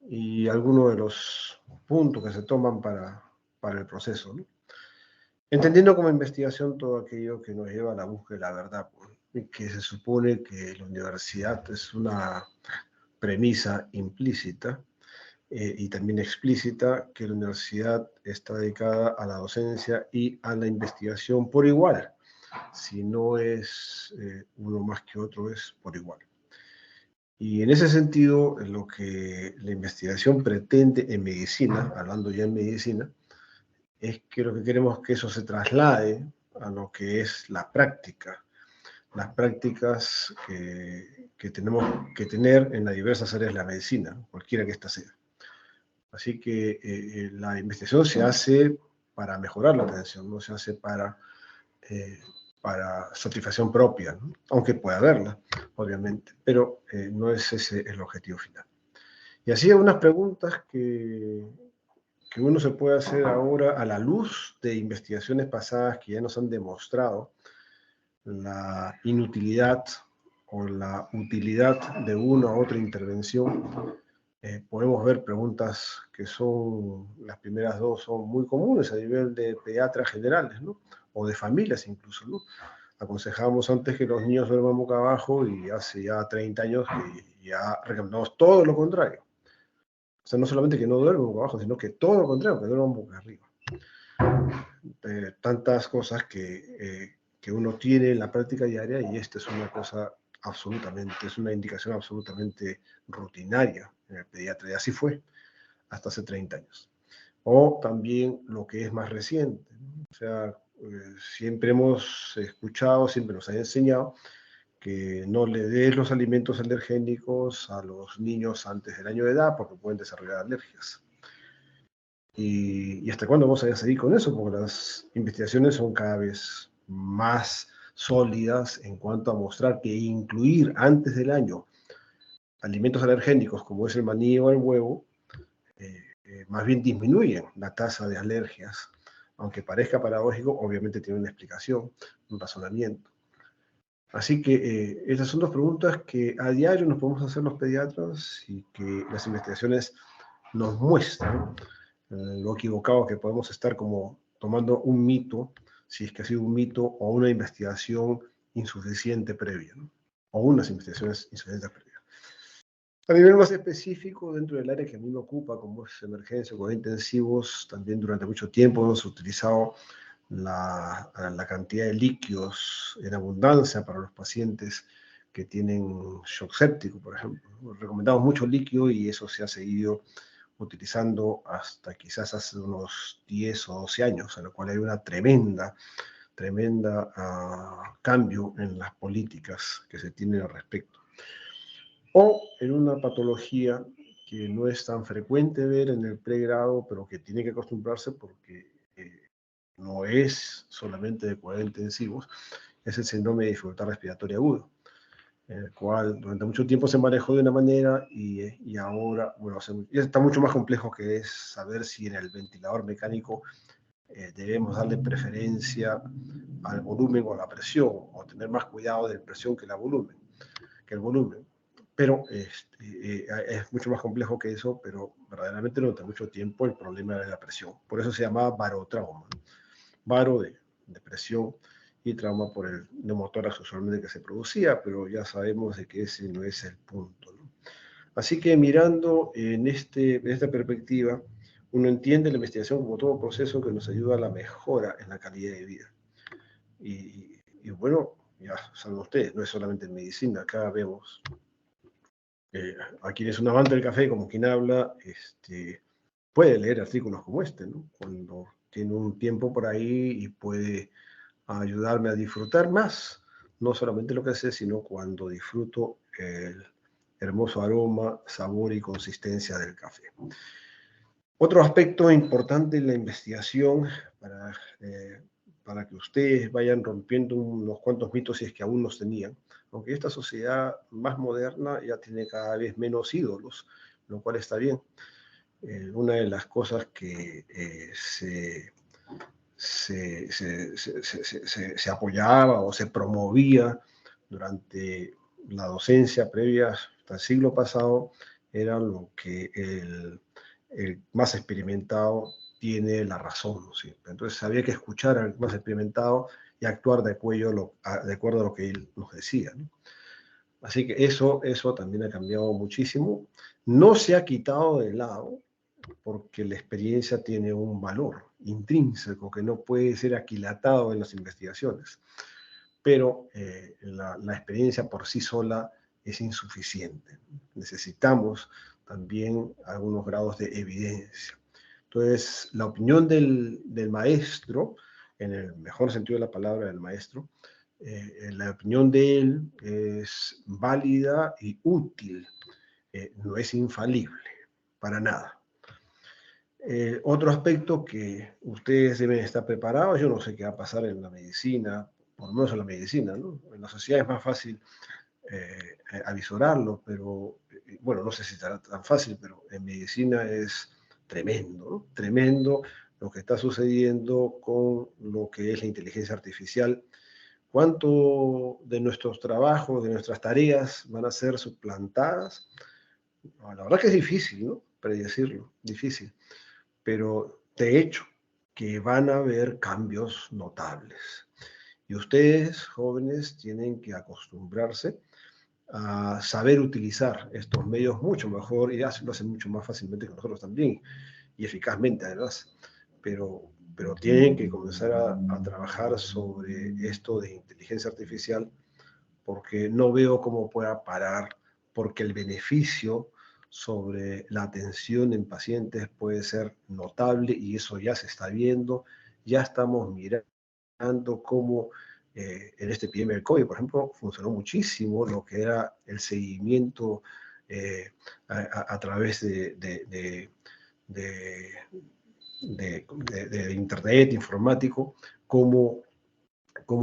y algunos de los puntos que se toman para el proceso, ¿no? Entendiendo como investigación todo aquello que nos lleva a la búsqueda de la verdad, y que se supone que la universidad es una premisa implícita y también explícita, que la universidad está dedicada a la docencia y a la investigación por igual. Si no es uno más que otro, es por igual. Y en ese sentido, lo que la investigación pretende en medicina, hablando ya en medicina, es que lo que queremos es que eso se traslade a lo que es la práctica, las prácticas que tenemos que tener en las diversas áreas de la medicina, cualquiera que ésta sea. Así que la investigación se hace para mejorar la atención, no se hace para satisfacción propia, ¿no? Aunque pueda haberla, obviamente, pero no es ese el objetivo final. Y así hay unas preguntas que uno se puede hacer ahora a la luz de investigaciones pasadas que ya nos han demostrado la inutilidad o la utilidad de una u otra intervención. Podemos ver preguntas que son, las primeras dos son muy comunes a nivel de pediatras generales, ¿no? O de familias incluso, ¿no? Aconsejábamos antes que los niños duerman boca abajo y hace ya 30 años que ya recomendamos todo lo contrario. O sea, no solamente que no duerman boca abajo, sino que todo lo contrario, que duerman boca arriba. Tantas cosas que uno tiene en la práctica diaria y esta es una cosa absolutamente, es una indicación absolutamente rutinaria en el pediatra, y así fue hasta hace 30 años. O también lo que es más reciente, ¿no? O sea, siempre hemos escuchado, siempre nos han enseñado que no le des los alimentos alergénicos a los niños antes del año de edad porque pueden desarrollar alergias. ¿Y hasta cuándo vamos a seguir con eso? Porque las investigaciones son cada vez más sólidas en cuanto a mostrar que incluir antes del año alimentos alergénicos como es el maní o el huevo, más bien disminuyen la tasa de alergias. Aunque parezca paradójico, obviamente tiene una explicación, un razonamiento. Así que estas son dos preguntas que a diario nos podemos hacer los pediatras y que las investigaciones nos muestran lo equivocado que podemos estar como tomando un mito, si es que ha sido un mito o una investigación insuficiente previa, ¿no? O unas investigaciones insuficientes previas. A nivel más específico, dentro del área que a mí me ocupa, como es emergencia o cuidados intensivos, también durante mucho tiempo hemos utilizado la cantidad de líquidos en abundancia para los pacientes que tienen shock séptico, por ejemplo. Recomendamos mucho líquido y eso se ha seguido utilizando hasta quizás hace unos 10 o 12 años, en lo cual hay una tremenda cambio en las políticas que se tienen al respecto. O en una patología que no es tan frecuente ver en el pregrado, pero que tiene que acostumbrarse porque no es solamente de cuidados intensivos, es el síndrome de dificultad respiratoria aguda, el cual durante mucho tiempo se manejó de una manera y ahora, bueno, está mucho más complejo, que es saber si en el ventilador mecánico debemos darle preferencia al volumen o a la presión, o tener más cuidado de la presión que el volumen. Pero es mucho más complejo que eso, pero verdaderamente durante mucho tiempo el problema era la presión. Por eso se llamaba barotrauma, ¿no? Baro de presión y trauma por el neumotórax usualmente que se producía, pero ya sabemos de que ese no es el punto, ¿no? Así que mirando en esta perspectiva, uno entiende la investigación como todo proceso que nos ayuda a la mejora en la calidad de vida. Y bueno, ya saben ustedes, no es solamente en medicina, acá vemos a quien es un amante del café, como quien habla, puede leer artículos como este, ¿no? Cuando tiene un tiempo por ahí y puede ayudarme a disfrutar más, no solamente lo que sé, sino cuando disfruto el hermoso aroma, sabor y consistencia del café. Otro aspecto importante en la investigación para que ustedes vayan rompiendo unos cuantos mitos si es que aún los tenían, aunque esta sociedad más moderna ya tiene cada vez menos ídolos, lo cual está bien. Una de las cosas que se apoyaba o se promovía durante la docencia previa hasta el siglo pasado era lo que el más experimentado tiene la razón, ¿no es cierto? Entonces había que escuchar al más experimentado y actuar de acuerdo a lo que él nos decía, ¿no? Así que eso también ha cambiado muchísimo. No se ha quitado de lado porque la experiencia tiene un valor intrínseco que no puede ser aquilatado en las investigaciones, pero la experiencia por sí sola es insuficiente. Necesitamos también algunos grados de evidencia. Entonces, la opinión del maestro, en el mejor sentido de la palabra del maestro, la opinión de él es válida y útil, no es infalible, para nada. Otro aspecto que ustedes deben estar preparados, yo no sé qué va a pasar en la medicina, por lo menos en la medicina, ¿no? En la sociedad es más fácil avisorarlo, pero bueno, no sé si será tan fácil, pero en medicina es tremendo, ¿no? Tremendo lo que está sucediendo con lo que es la inteligencia artificial. ¿Cuánto de nuestros trabajos, de nuestras tareas van a ser suplantadas? No, la verdad que es difícil, ¿no? Predecirlo, difícil, pero de hecho que van a haber cambios notables. Y ustedes, jóvenes, tienen que acostumbrarse a saber utilizar estos medios mucho mejor y lo hacen mucho más fácilmente que nosotros también y eficazmente además. Pero tienen que comenzar a trabajar sobre esto de inteligencia artificial porque no veo cómo pueda parar, porque el beneficio sobre la atención en pacientes puede ser notable y eso ya se está viendo, ya estamos mirando cómo en este epidemia del COVID, por ejemplo, funcionó muchísimo lo que era el seguimiento eh, a través de, de Internet, informático, cómo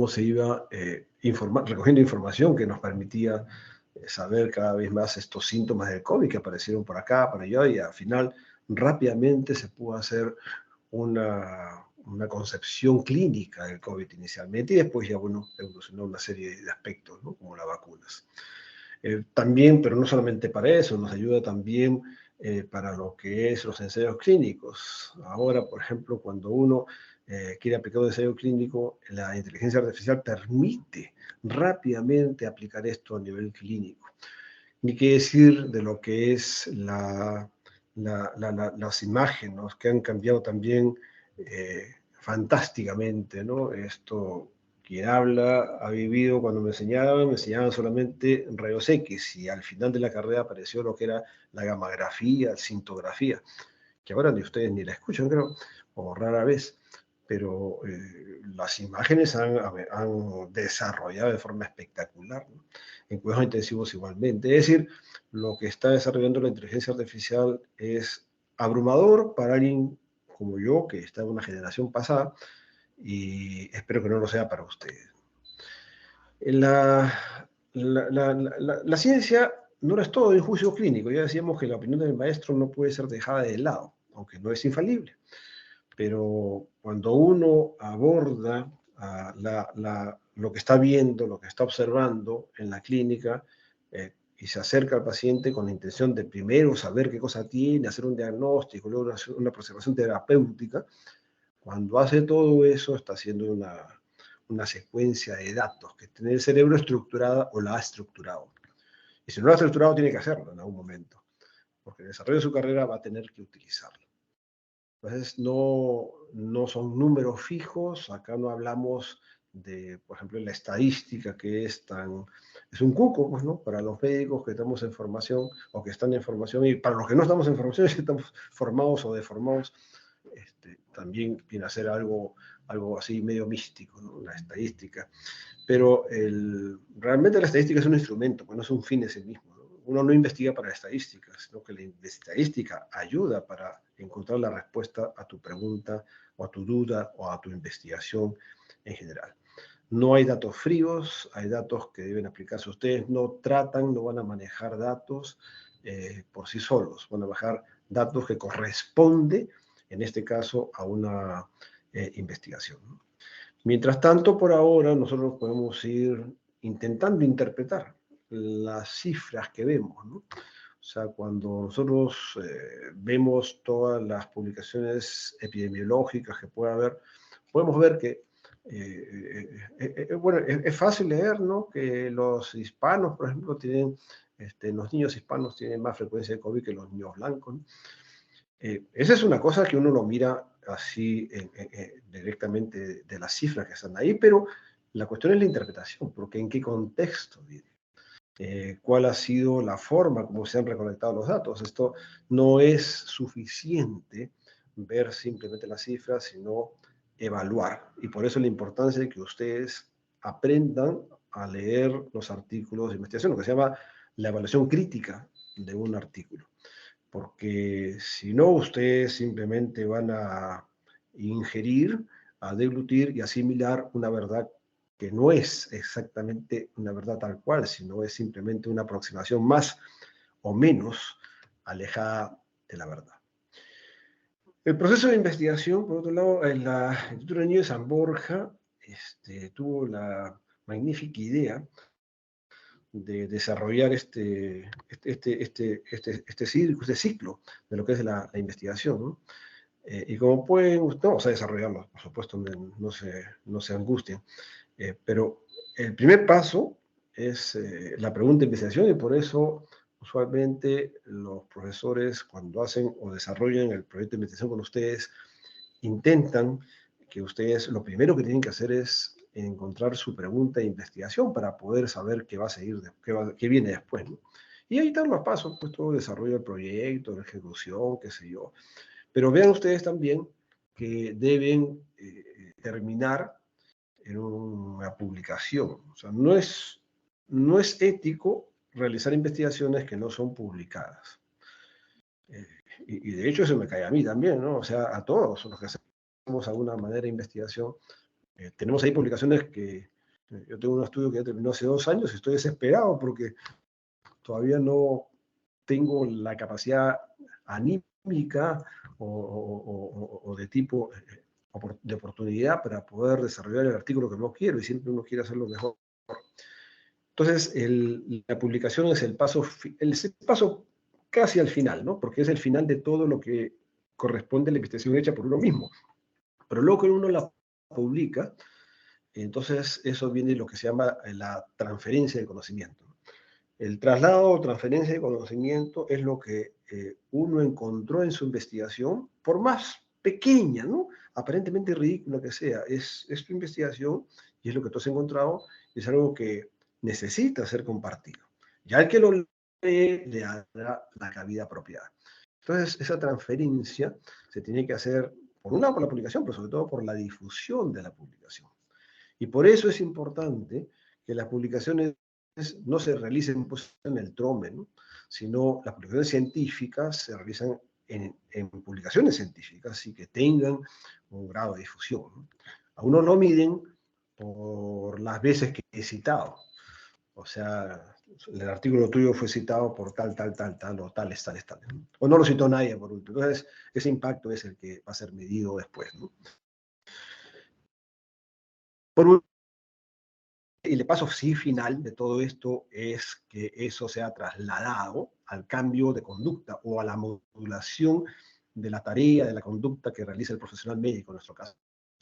se iba recogiendo información que nos permitía saber cada vez más estos síntomas del COVID que aparecieron por acá, por allá, y al final rápidamente se pudo hacer una concepción clínica del COVID inicialmente y después ya, bueno, evolucionó una serie de aspectos, ¿no? Como las vacunas. También, pero no solamente para eso, nos ayuda también para lo que es los ensayos clínicos. Ahora, por ejemplo, cuando uno quiere aplicar un ensayo clínico, la inteligencia artificial permite rápidamente aplicar esto a nivel clínico. Ni qué decir de lo que es las imágenes, ¿no? Que han cambiado también fantásticamente, ¿no? Esto, quien habla ha vivido cuando me enseñaban solamente rayos X y al final de la carrera apareció lo que era la gamografía, cintografía, que ahora ni ustedes ni la escuchan, creo, o rara vez, pero las imágenes han desarrollado de forma espectacular, ¿no? En cuidados intensivos igualmente. Es decir, lo que está desarrollando la inteligencia artificial es abrumador para alguien como yo, que está en una generación pasada, y espero que no lo sea para ustedes. La, la ciencia no lo es todo en juicio clínico. Ya decíamos que la opinión del maestro no puede ser dejada de lado, aunque no es infalible. Pero cuando uno aborda lo que está viendo, lo que está observando en la clínica, y se acerca al paciente con la intención de primero saber qué cosa tiene, hacer un diagnóstico, luego una observación terapéutica, cuando hace todo eso está haciendo una secuencia de datos que tiene el cerebro estructurada o la ha estructurado. Y si no lo ha estructurado, tiene que hacerlo en algún momento, porque en el desarrollo de su carrera va a tener que utilizarlo. Entonces, no son números fijos, acá no hablamos de, por ejemplo, la estadística que es un cuco, pues, ¿no? Para los médicos que estamos en formación o que están en formación y para los que no estamos en formación, si estamos formados o deformados, también viene a ser algo así medio místico, ¿no? La estadística. Pero realmente la estadística es un instrumento, pues no es un fin en sí mismo, ¿no? Uno no investiga para estadísticas, sino que la estadística ayuda para encontrar la respuesta a tu pregunta o a tu duda o a tu investigación en general. No hay datos fríos, hay datos que deben aplicarse. Ustedes no van a manejar datos por sí solos, van a bajar datos que corresponde, en este caso, a una investigación, ¿no? Mientras tanto, por ahora, nosotros podemos ir intentando interpretar las cifras que vemos, ¿no? O sea, cuando nosotros vemos todas las publicaciones epidemiológicas que pueda haber, podemos ver que, bueno, es fácil leer, ¿no? Que los hispanos, por ejemplo, tienen, los niños hispanos tienen más frecuencia de COVID que los niños blancos, ¿no? Esa es una cosa que uno lo mira así directamente de las cifras que están ahí, pero la cuestión es la interpretación, porque en qué contexto viene. Cuál ha sido la forma como se han recolectado los datos. Esto no es suficiente ver simplemente las cifras, sino evaluar. Y por eso la importancia de que ustedes aprendan a leer los artículos de investigación, lo que se llama la evaluación crítica de un artículo. Porque si no, ustedes simplemente van a ingerir, a deglutir y asimilar una verdad que no es exactamente una verdad tal cual, sino es simplemente una aproximación más o menos alejada de la verdad. El proceso de investigación, por otro lado, el Instituto Niño de San Borja tuvo la magnífica idea de desarrollar este ciclo de lo que es la investigación, ¿no? Y como pueden, no vamos a desarrollarlo, por supuesto, no se angustien, pero el primer paso es la pregunta de investigación y por eso usualmente los profesores cuando hacen o desarrollan el proyecto de investigación con ustedes, intentan que ustedes lo primero que tienen que hacer es encontrar su pregunta de investigación para poder saber qué va a seguir, qué viene después, ¿no? Y ahí están los pasos, pues todo el desarrollo del proyecto, la ejecución, qué sé yo. Pero vean ustedes también que deben terminar en una publicación. O sea, no es ético realizar investigaciones que no son publicadas. Y de hecho eso me cae a mí también, ¿no? O sea, a todos los que hacemos alguna manera de investigación. Tenemos ahí publicaciones que yo tengo un estudio que ya terminó hace 2 años y estoy desesperado porque todavía no tengo la capacidad anímica o de tipo de oportunidad para poder desarrollar el artículo que no quiero y siempre uno quiere hacerlo mejor. Entonces, la publicación es el paso casi al final, ¿no? Porque es el final de todo lo que corresponde a la investigación hecha por uno mismo. Pero luego que uno la publica, entonces eso viene lo que se llama la transferencia de conocimiento. El traslado o transferencia de conocimiento es lo que uno encontró en su investigación, por más pequeña, ¿no? Aparentemente ridícula que sea, es tu investigación y es lo que tú has encontrado, y es algo que necesita ser compartido. Ya el que lo lee le dará la cabida apropiada. Entonces, esa transferencia se tiene que hacer, por un lado, por la publicación, pero sobre todo por la difusión de la publicación. Y por eso es importante que las publicaciones no se realicen pues, en el trome, ¿no? Sino las publicaciones científicas se realizan en publicaciones científicas y que tengan un grado de difusión, ¿no? Algunos lo miden por las veces que he citado. O sea, el artículo tuyo fue citado por tal, o tales, ¿no? O no lo citó nadie por último. Entonces, ese impacto es el que va a ser medido después, ¿no? Por Y el paso sí final de todo esto es que eso sea trasladado al cambio de conducta o a la modulación de la tarea, de la conducta que realiza el profesional médico en nuestro caso,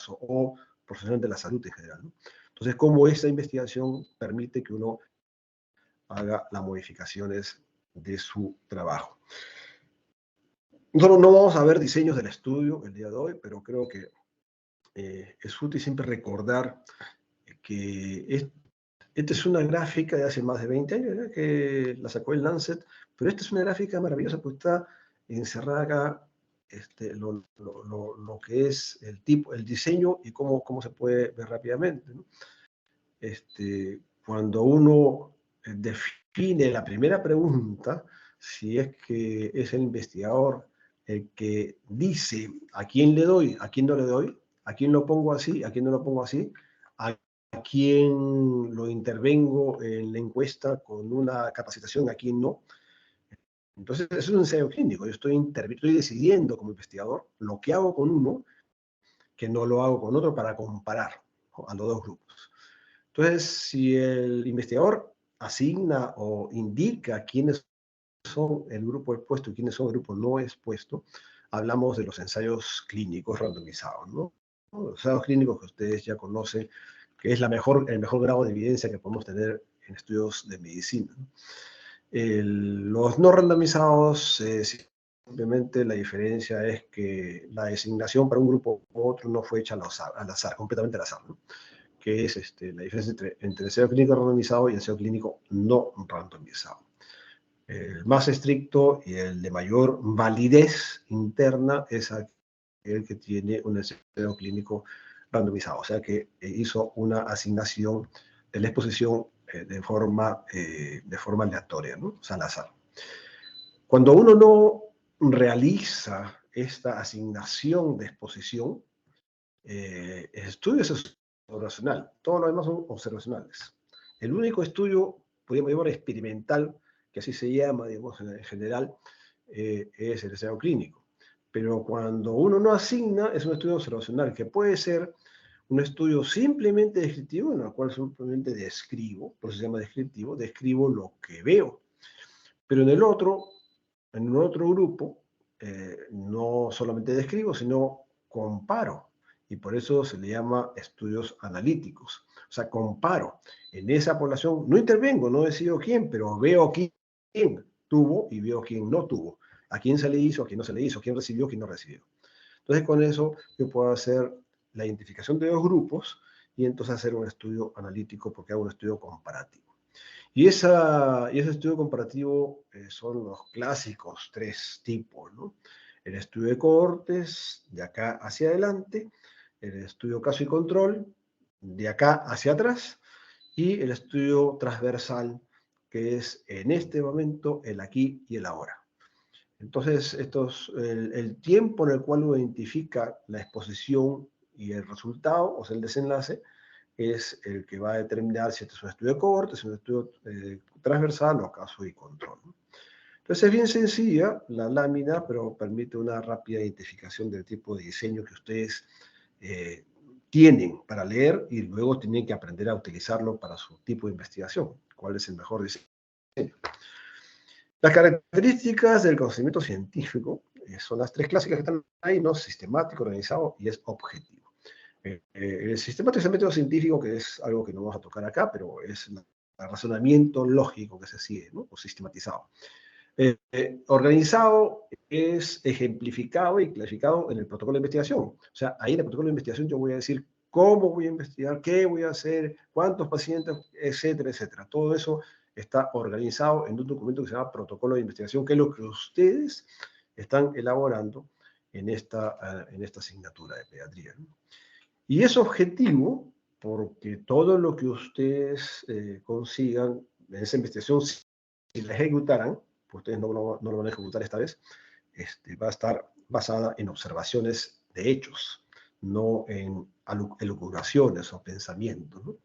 o profesional de la salud en general, ¿no? Entonces, cómo esa investigación permite que uno haga las modificaciones de su trabajo. Nosotros no vamos a ver diseños del estudio el día de hoy, pero creo que es útil siempre recordar que esta es una gráfica de hace más de 20 años, ¿verdad? Que la sacó el Lancet, pero esta es una gráfica maravillosa porque está encerrada acá lo que es el tipo, el diseño y cómo se puede ver rápidamente, ¿no? Cuando uno define la primera pregunta, si es que es el investigador el que dice a quién le doy, a quién no le doy, a quién lo pongo así, a quién no lo pongo así, a quién lo intervengo en la encuesta con una capacitación, a quién no. Entonces, eso es un ensayo clínico. Yo estoy decidiendo como investigador lo que hago con uno que no lo hago con otro para comparar, ¿no?, a los dos grupos. Entonces, si el investigador asigna o indica quiénes son el grupo expuesto y quiénes son el grupo no expuesto, hablamos de los ensayos clínicos randomizados, ¿no? Los ensayos clínicos que ustedes ya conocen, que es el mejor grado de evidencia que podemos tener en estudios de medicina, ¿no? Los no randomizados, simplemente la diferencia es que la designación para un grupo u otro no fue hecha al azar, completamente al azar, ¿no? Que es la diferencia entre el ensayo clínico randomizado y el ensayo clínico no randomizado. El más estricto y el de mayor validez interna es aquel que tiene un ensayo clínico randomizado, o sea que hizo una asignación de la exposición de forma aleatoria, ¿no? O sea, al azar. Cuando uno no realiza esta asignación de exposición, el estudio es observacional, todo lo demás son observacionales. El único estudio, podríamos llamar experimental, que así se llama, digamos, en general, es el ensayo clínico. Pero cuando uno no asigna, es un estudio observacional, que puede ser un estudio simplemente descriptivo, en el cual simplemente describo, por eso se llama descriptivo, describo lo que veo. Pero en un otro grupo, no solamente describo, sino comparo. Y por eso se le llama estudios analíticos. O sea, comparo. En esa población no intervengo, no decido quién, pero veo quién tuvo y veo quién no tuvo. A quién se le hizo, a quién no se le hizo, quién recibió, quién no recibió. Entonces, con eso yo puedo hacer la identificación de dos grupos y entonces hacer un estudio analítico porque hago un estudio comparativo. Y ese estudio comparativo son los clásicos tres tipos, ¿no? El estudio de cohortes, de acá hacia adelante, el estudio caso y control, de acá hacia atrás, y el estudio transversal, que es en este momento el aquí y el ahora. Entonces, el tiempo en el cual uno identifica la exposición y el resultado, o sea, el desenlace, es el que va a determinar si este es un estudio de cohorte, si es un estudio transversal o caso y control, ¿no? Entonces es bien sencilla la lámina, pero permite una rápida identificación del tipo de diseño que ustedes tienen para leer y luego tienen que aprender a utilizarlo para su tipo de investigación. ¿Cuál es el mejor diseño? Las características del conocimiento científico son las tres clásicas que están ahí, ¿no? Sistemático, organizado y es objetivo. El sistemático es el método científico, que es algo que no vamos a tocar acá, pero es el razonamiento lógico que se sigue, ¿no? O sistematizado. Organizado es ejemplificado y clasificado en el protocolo de investigación. O sea, ahí en el protocolo de investigación yo voy a decir cómo voy a investigar, qué voy a hacer, cuántos pacientes, etcétera, etcétera. Todo eso está organizado en un documento que se llama protocolo de investigación, que es lo que ustedes están elaborando en esta asignatura de pediatría, ¿no? Y es objetivo porque todo lo que ustedes consigan en esa investigación, si la ejecutaran, pues ustedes no lo van a ejecutar esta vez, va a estar basada en observaciones de hechos, no en elucubraciones o pensamientos, ¿no?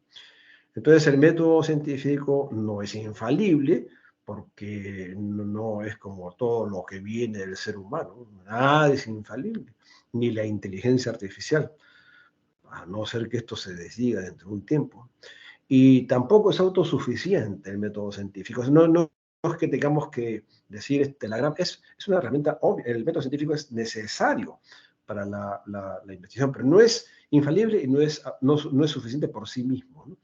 Entonces el método científico no es infalible porque no es como todo lo que viene del ser humano, nada es infalible, ni la inteligencia artificial, a no ser que esto se desdiga dentro de un tiempo. Y tampoco es autosuficiente el método científico. No es que tengamos que decir, es una herramienta obvia. El método científico es necesario para la investigación, pero no es infalible y no es suficiente por sí mismo, ¿no?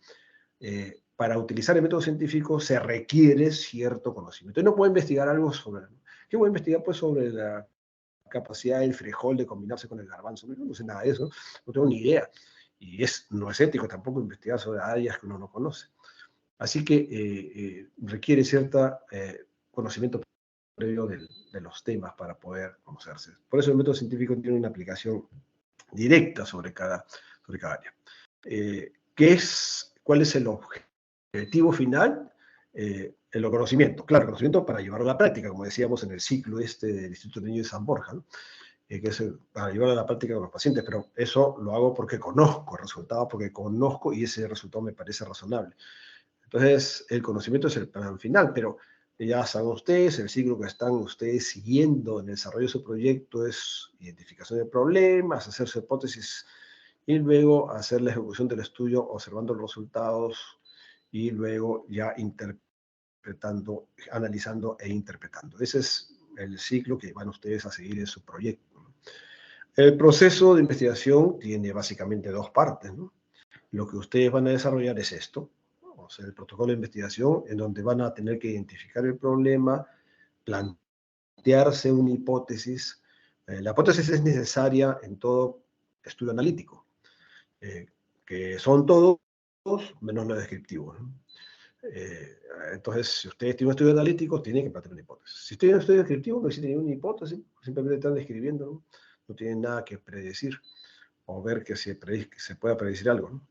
Para utilizar el método científico se requiere cierto conocimiento. Y no puedo investigar algo sobre... ¿Qué voy a investigar? Pues sobre la capacidad del frijol de combinarse con el garbanzo. No sé nada de eso, no tengo ni idea. Y no es ético tampoco investigar sobre áreas que uno no conoce. Así que requiere cierto conocimiento previo de los temas para poder conocerse. Por eso el método científico tiene una aplicación directa sobre cada área. ¿Cuál es el objetivo final? El conocimiento. Claro, el conocimiento para llevarlo a la práctica, como decíamos en el ciclo del Instituto Niño de San Borja, ¿no? Que es para llevarlo a la práctica con los pacientes, pero eso lo hago porque conozco el resultado, porque conozco y ese resultado me parece razonable. Entonces, el conocimiento es el plan final, pero ya saben ustedes, el ciclo que están ustedes siguiendo en el desarrollo de su proyecto es identificación de problemas, hacer su hipótesis y luego hacer la ejecución del estudio observando los resultados y luego ya interpretar analizando e interpretando. Ese es el ciclo que van ustedes a seguir en su proyecto, ¿no? El proceso de investigación tiene básicamente dos partes, ¿no? Lo que ustedes van a desarrollar es esto, ¿no? O sea, el protocolo de investigación, en donde van a tener que identificar el problema, plantearse una hipótesis. La hipótesis es necesaria en todo estudio analítico, eh, que son todos menos los descriptivos, ¿no? Entonces, si ustedes tienen un estudio analítico, tienen que plantear una hipótesis. Si ustedes tienen un estudio descriptivo, no existe ninguna hipótesis, simplemente están describiendo, ¿no? No tienen nada que predecir o ver que se pueda predecir algo, ¿no?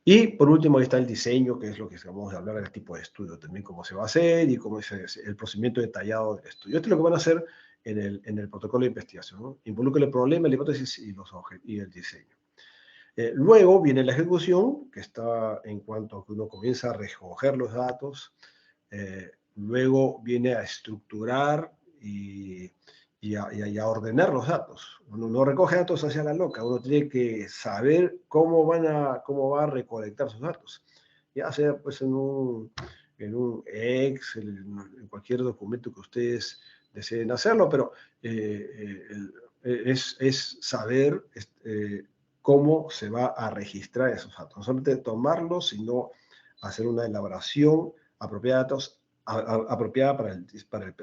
Y por último, ahí está el diseño, que es lo que vamos a hablar del tipo de estudio, también cómo se va a hacer y cómo es el procedimiento detallado del estudio. Esto es lo que van a hacer en el protocolo de investigación, ¿no? Involucra el problema, la hipótesis y el diseño. Luego viene la ejecución, que está en cuanto a que uno comienza a recoger los datos. Luego viene a estructurar y a ordenar los datos. Uno no recoge datos hacia la loca, uno tiene que saber cómo va a recolectar sus datos. Ya sea pues en un Excel, en cualquier documento que ustedes deseen hacerlo, pero es saber cómo se va a registrar esos datos. No solamente tomarlos, sino hacer una elaboración apropiada de datos apropiada para el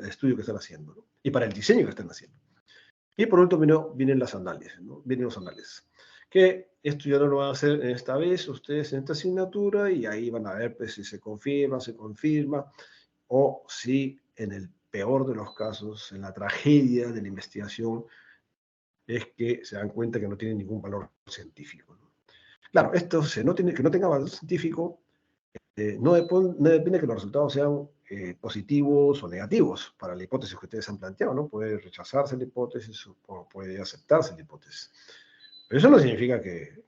estudio que están haciendo, ¿no? Y para el diseño que están haciendo. Y por último vienen los análisis, ¿no? Vienen los análisis. Que esto ya no lo van a hacer en esta vez, ustedes en esta asignatura, y ahí van a ver pues, si se confirma, o si en el peor de los casos, en la tragedia de la investigación, es que se dan cuenta que no tiene ningún valor científico, ¿no? Claro, esto que no tenga valor científico no depende que los resultados sean positivos o negativos para la hipótesis que ustedes han planteado, ¿no? Puede rechazarse la hipótesis o puede aceptarse la hipótesis. Pero eso no significa que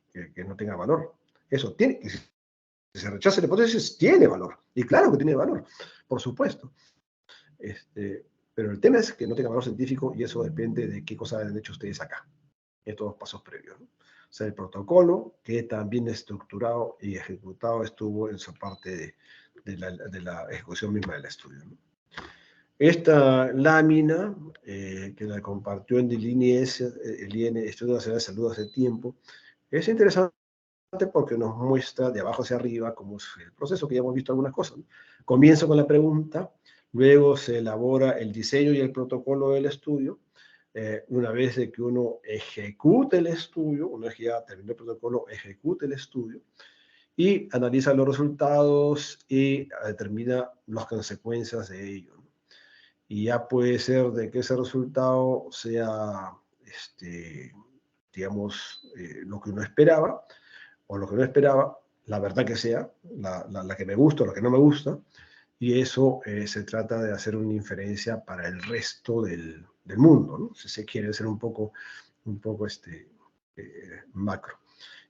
no tenga valor. Eso tiene, si se rechaza la hipótesis, tiene valor. Y claro que tiene valor, por supuesto. Pero el tema es que no tenga valor científico y eso depende de qué cosa han hecho ustedes acá, estos dos pasos previos, ¿no? O sea, el protocolo, que también estructurado y ejecutado estuvo en su parte de la ejecución misma del estudio, ¿no? Esta lámina, que la compartió en el INS, el Estudio Nacional de Salud hace tiempo, es interesante porque nos muestra de abajo hacia arriba cómo es el proceso, que ya hemos visto algunas cosas, ¿no? Comienza con la pregunta, luego se elabora el diseño y el protocolo del estudio. Una vez de que uno ejecute el estudio, una vez que ya terminó el protocolo, ejecute el estudio y analiza los resultados y determina las consecuencias de ello, ¿no? Y ya puede ser de que ese resultado sea, digamos, lo que uno esperaba, o lo que no esperaba, la verdad que sea, la que me gusta o la que no me gusta, y eso se trata de hacer una inferencia para el resto del mundo, ¿no? Si se quiere ser un poco macro.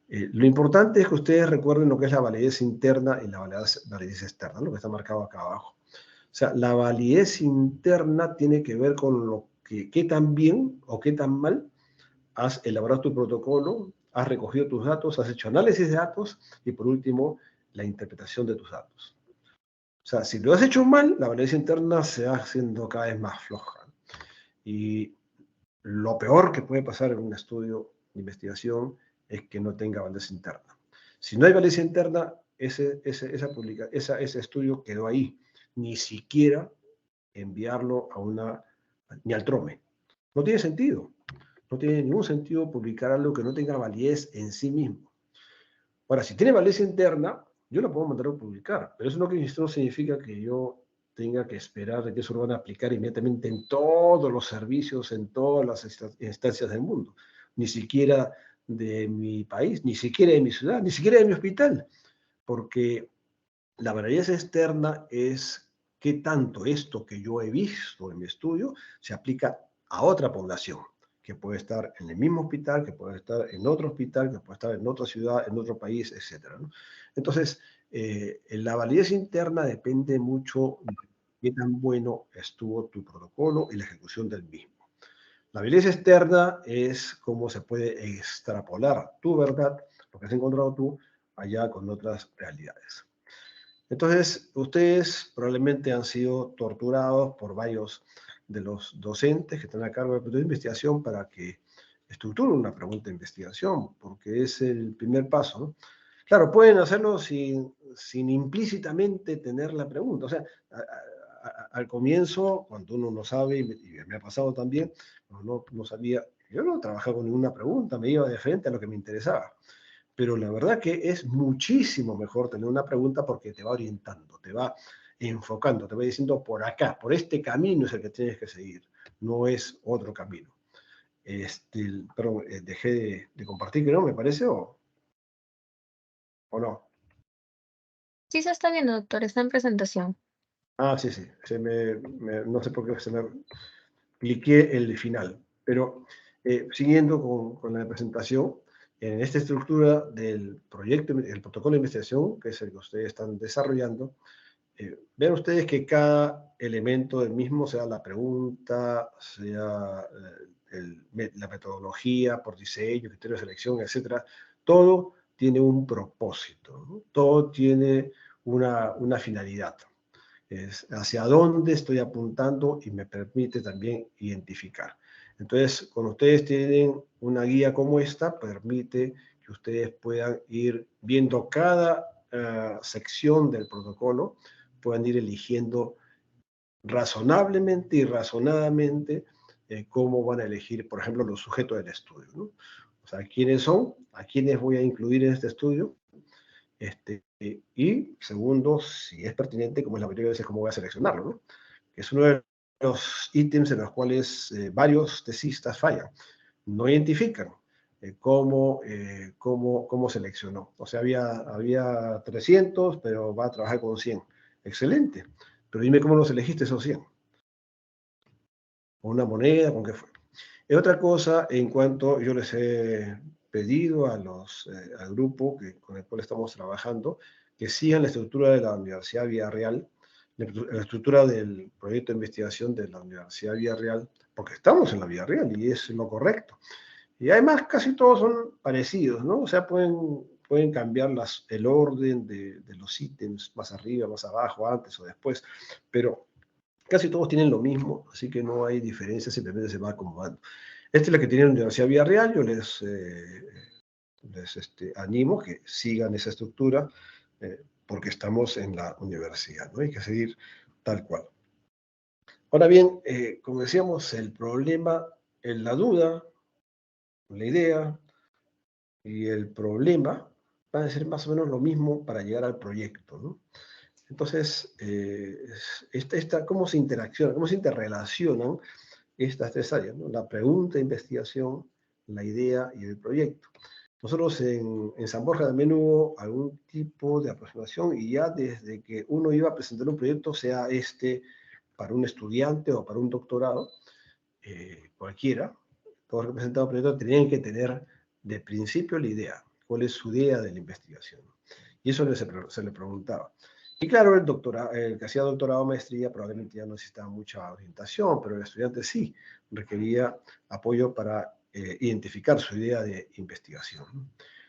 Lo importante es que ustedes recuerden lo que es la validez interna y la validez externa, lo que está marcado acá abajo. O sea, la validez interna tiene que ver con lo que, qué tan bien o qué tan mal has elaborado tu protocolo, has recogido tus datos, has hecho análisis de datos y por último, la interpretación de tus datos. O sea, si lo has hecho mal, la validez interna se va haciendo cada vez más floja. Y lo peor que puede pasar en un estudio de investigación es que no tenga validez interna. Si no hay validez interna, ese estudio quedó ahí. Ni siquiera enviarlo ni al TROME. No tiene sentido. No tiene ningún sentido publicar algo que no tenga validez en sí mismo. Ahora, si tiene validez interna, yo lo puedo mandar a publicar, pero eso no significa que yo tenga que esperar de que eso lo van a aplicar inmediatamente en todos los servicios, en todas las instancias del mundo. Ni siquiera de mi país, ni siquiera de mi ciudad, ni siquiera de mi hospital, porque la validez externa es qué tanto esto que yo he visto en mi estudio se aplica a otra población, que puede estar en el mismo hospital, que puede estar en otro hospital, que puede estar en otra ciudad, en otro país, etc., ¿no? Entonces, la validez interna depende mucho de qué tan bueno estuvo tu protocolo y la ejecución del mismo. La validez externa es cómo se puede extrapolar tu verdad, lo que has encontrado tú, allá con otras realidades. Entonces, ustedes probablemente han sido torturados por varios de los docentes que están a cargo del proyecto de investigación para que estructuren una pregunta de investigación, porque es el primer paso, ¿no? Claro, pueden hacerlo sin implícitamente tener la pregunta. O sea, al comienzo, cuando uno no sabe, y me ha pasado también, cuando no sabía, yo no trabajaba con ninguna pregunta, me iba de frente a lo que me interesaba. Pero la verdad que es muchísimo mejor tener una pregunta porque te va orientando, te va enfocando, te va diciendo por acá, por este camino es el que tienes que seguir, no es otro camino. Perdón, dejé de compartir, que no, me parece, o no. Sí se está viendo, doctor, está en presentación. Ah, sí, sí, no sé por qué se me cliqué el final, pero siguiendo con la presentación, en esta estructura del proyecto, el protocolo de investigación, que es el que ustedes están desarrollando, vean ustedes que cada elemento del mismo, sea la pregunta, sea la metodología por diseño, criterio de selección, etcétera, todo tiene un propósito, ¿no? Todo tiene una finalidad. Es hacia dónde estoy apuntando y me permite también identificar. Entonces, cuando ustedes tienen una guía como esta, permite que ustedes puedan ir viendo cada sección del protocolo, puedan ir eligiendo razonablemente y razonadamente cómo van a elegir, por ejemplo, los sujetos del estudio, ¿no? O sea, quiénes son, a quiénes voy a incluir en este estudio, y segundo, si es pertinente, como es la mayoría de veces, cómo voy a seleccionarlo, ¿no? Que es uno de los ítems en los cuales varios tesistas fallan. No identifican cómo seleccionó. O sea, había 300, pero va a trabajar con 100. Excelente. Pero dime cómo los elegiste esos 100. ¿Con una moneda? ¿Con qué fue? Y otra cosa, en cuanto yo les he pedido al grupo con el cual estamos trabajando, que sigan la estructura de la Universidad Villarreal, la estructura del proyecto de investigación de la Universidad Villarreal, porque estamos en la Villarreal y es lo correcto. Y además casi todos son parecidos, ¿no? O sea, pueden cambiar el orden de los ítems, más arriba, más abajo, antes o después, pero casi todos tienen lo mismo, así que no hay diferencia, simplemente se va acomodando. Esta es la que tiene la Universidad Villarreal, yo les animo que sigan esa estructura porque estamos en la universidad, ¿no? Hay que seguir tal cual. Ahora bien, como decíamos, el problema, la duda, la idea y el problema van a ser más o menos lo mismo para llegar al proyecto, ¿no? Entonces, ¿cómo se interacciona, cómo se interrelacionan estas tres áreas, ¿no? La pregunta, investigación, la idea y el proyecto? Nosotros en San Borja también hubo algún tipo de aproximación y ya desde que uno iba a presentar un proyecto, sea para un estudiante o para un doctorado, cualquiera, todos los que presentaban proyectos tenían que tener de principio la idea, cuál es su idea de la investigación. Y eso se le preguntaba. Y claro, el que hacía doctorado o maestría probablemente ya no necesitaba mucha orientación, pero el estudiante sí requería apoyo para identificar su idea de investigación.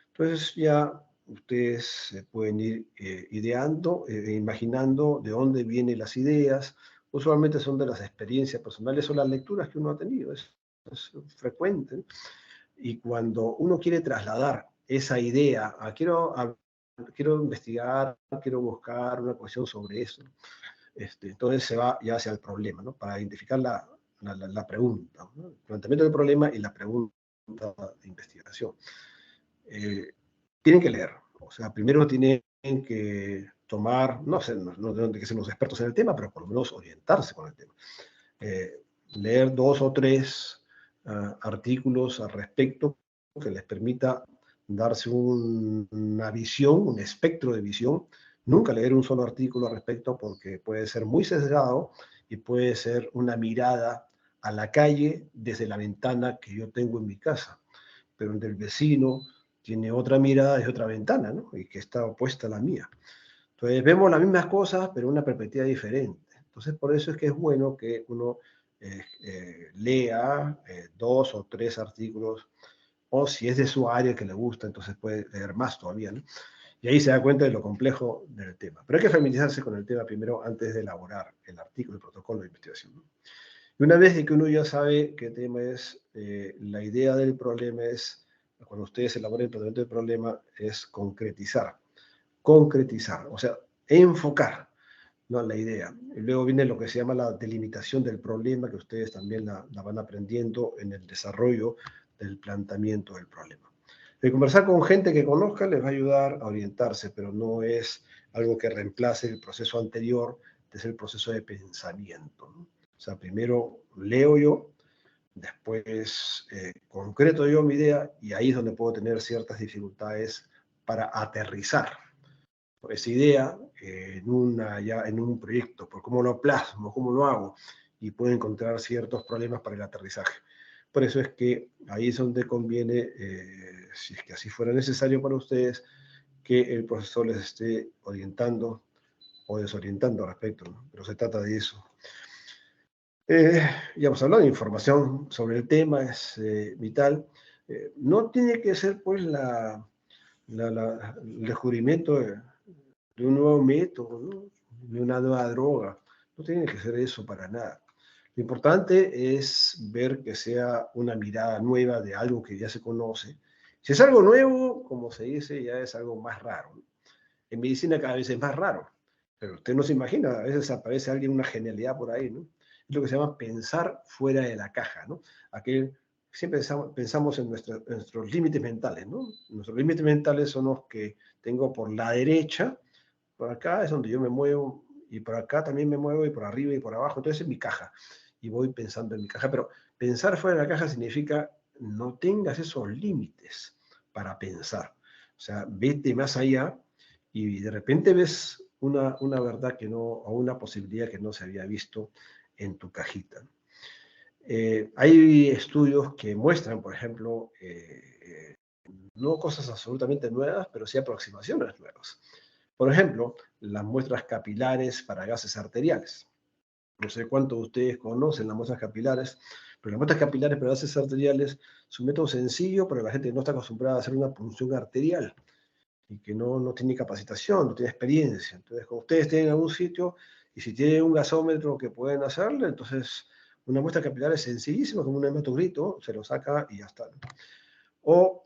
Entonces ya ustedes se pueden ir ideando, imaginando de dónde vienen las ideas. Usualmente son de las experiencias personales o las lecturas que uno ha tenido. Es frecuente. Y cuando uno quiere trasladar esa idea quiero investigar, quiero buscar una cuestión sobre eso, entonces se va ya hacia el problema, ¿no? Para identificar la pregunta, ¿no? El planteamiento del problema y la pregunta de investigación. Eh, Tienen que leer, o sea, primero tienen que tomar, no sé, no tienen que ser los expertos en el tema, pero por lo menos orientarse con el tema. Eh, Leer dos o tres artículos al respecto que les permita darse una visión, un espectro de visión. Nunca leer un solo artículo al respecto porque puede ser muy sesgado y puede ser una mirada a la calle desde la ventana que yo tengo en mi casa, pero el del vecino tiene otra mirada desde otra ventana, ¿no? Y que está opuesta a la mía. Entonces vemos las mismas cosas, pero una perspectiva diferente. Entonces por eso es que es bueno que uno lea dos o tres artículos, o si es de su área que le gusta, entonces puede leer más todavía, ¿no? Y ahí se da cuenta de lo complejo del tema. Pero hay que familiarizarse con el tema primero antes de elaborar el artículo, el protocolo de investigación, ¿no? Y una vez que uno ya sabe qué tema es, la idea del problema es, cuando ustedes elaboren el planteamiento del problema, es concretizar, o sea, enfocar, ¿no?, la idea. Y luego viene lo que se llama la delimitación del problema, que ustedes también la van aprendiendo en el desarrollo del planteamiento del problema. El conversar con gente que conozca les va a ayudar a orientarse, pero no es algo que reemplace el proceso anterior, que es el proceso de pensamiento, ¿no? O sea, primero leo yo, después concreto yo mi idea, y ahí es donde puedo tener ciertas dificultades para aterrizar esa idea en un proyecto, por cómo lo plasmo, cómo lo hago, y puedo encontrar ciertos problemas para el aterrizaje. Por eso es que ahí es donde conviene, si es que así fuera necesario para ustedes, que el profesor les esté orientando o desorientando al respecto, ¿no? Pero se trata de eso. Ya hemos hablado de información sobre el tema, es vital. No tiene que ser, pues, el descubrimiento de un nuevo método, ¿no?, de una nueva droga. No tiene que ser eso para nada. Lo importante es ver que sea una mirada nueva de algo que ya se conoce. Si es algo nuevo, como se dice, ya es algo más raro, ¿no? En medicina cada vez es más raro, pero usted no se imagina, a veces aparece alguien, una genialidad por ahí, ¿no? Es lo que se llama pensar fuera de la caja, ¿no? Aquel, siempre pensamos en nuestros límites mentales, ¿no? Nuestros límites mentales son los que tengo por la derecha, por acá es donde yo me muevo, y por acá también me muevo, y por arriba y por abajo, entonces es mi caja, y voy pensando en mi caja, pero pensar fuera de la caja significa no tengas esos límites para pensar, o sea, vete más allá, y de repente ves una verdad que no, o una posibilidad que no se había visto en tu cajita. Hay estudios que muestran, por ejemplo, no cosas absolutamente nuevas, pero sí aproximaciones nuevas. Por ejemplo, las muestras capilares para gases arteriales. No sé cuántos de ustedes conocen las muestras capilares, pero las muestras capilares para gases arteriales es un método sencillo para la gente que no está acostumbrada a hacer una punción arterial y que no tiene capacitación, no tiene experiencia. Entonces, cuando ustedes tienen algún sitio y si tienen un gasómetro que pueden hacerle, entonces una muestra capilar es sencillísima, como un hematocrito, se lo saca y ya está. O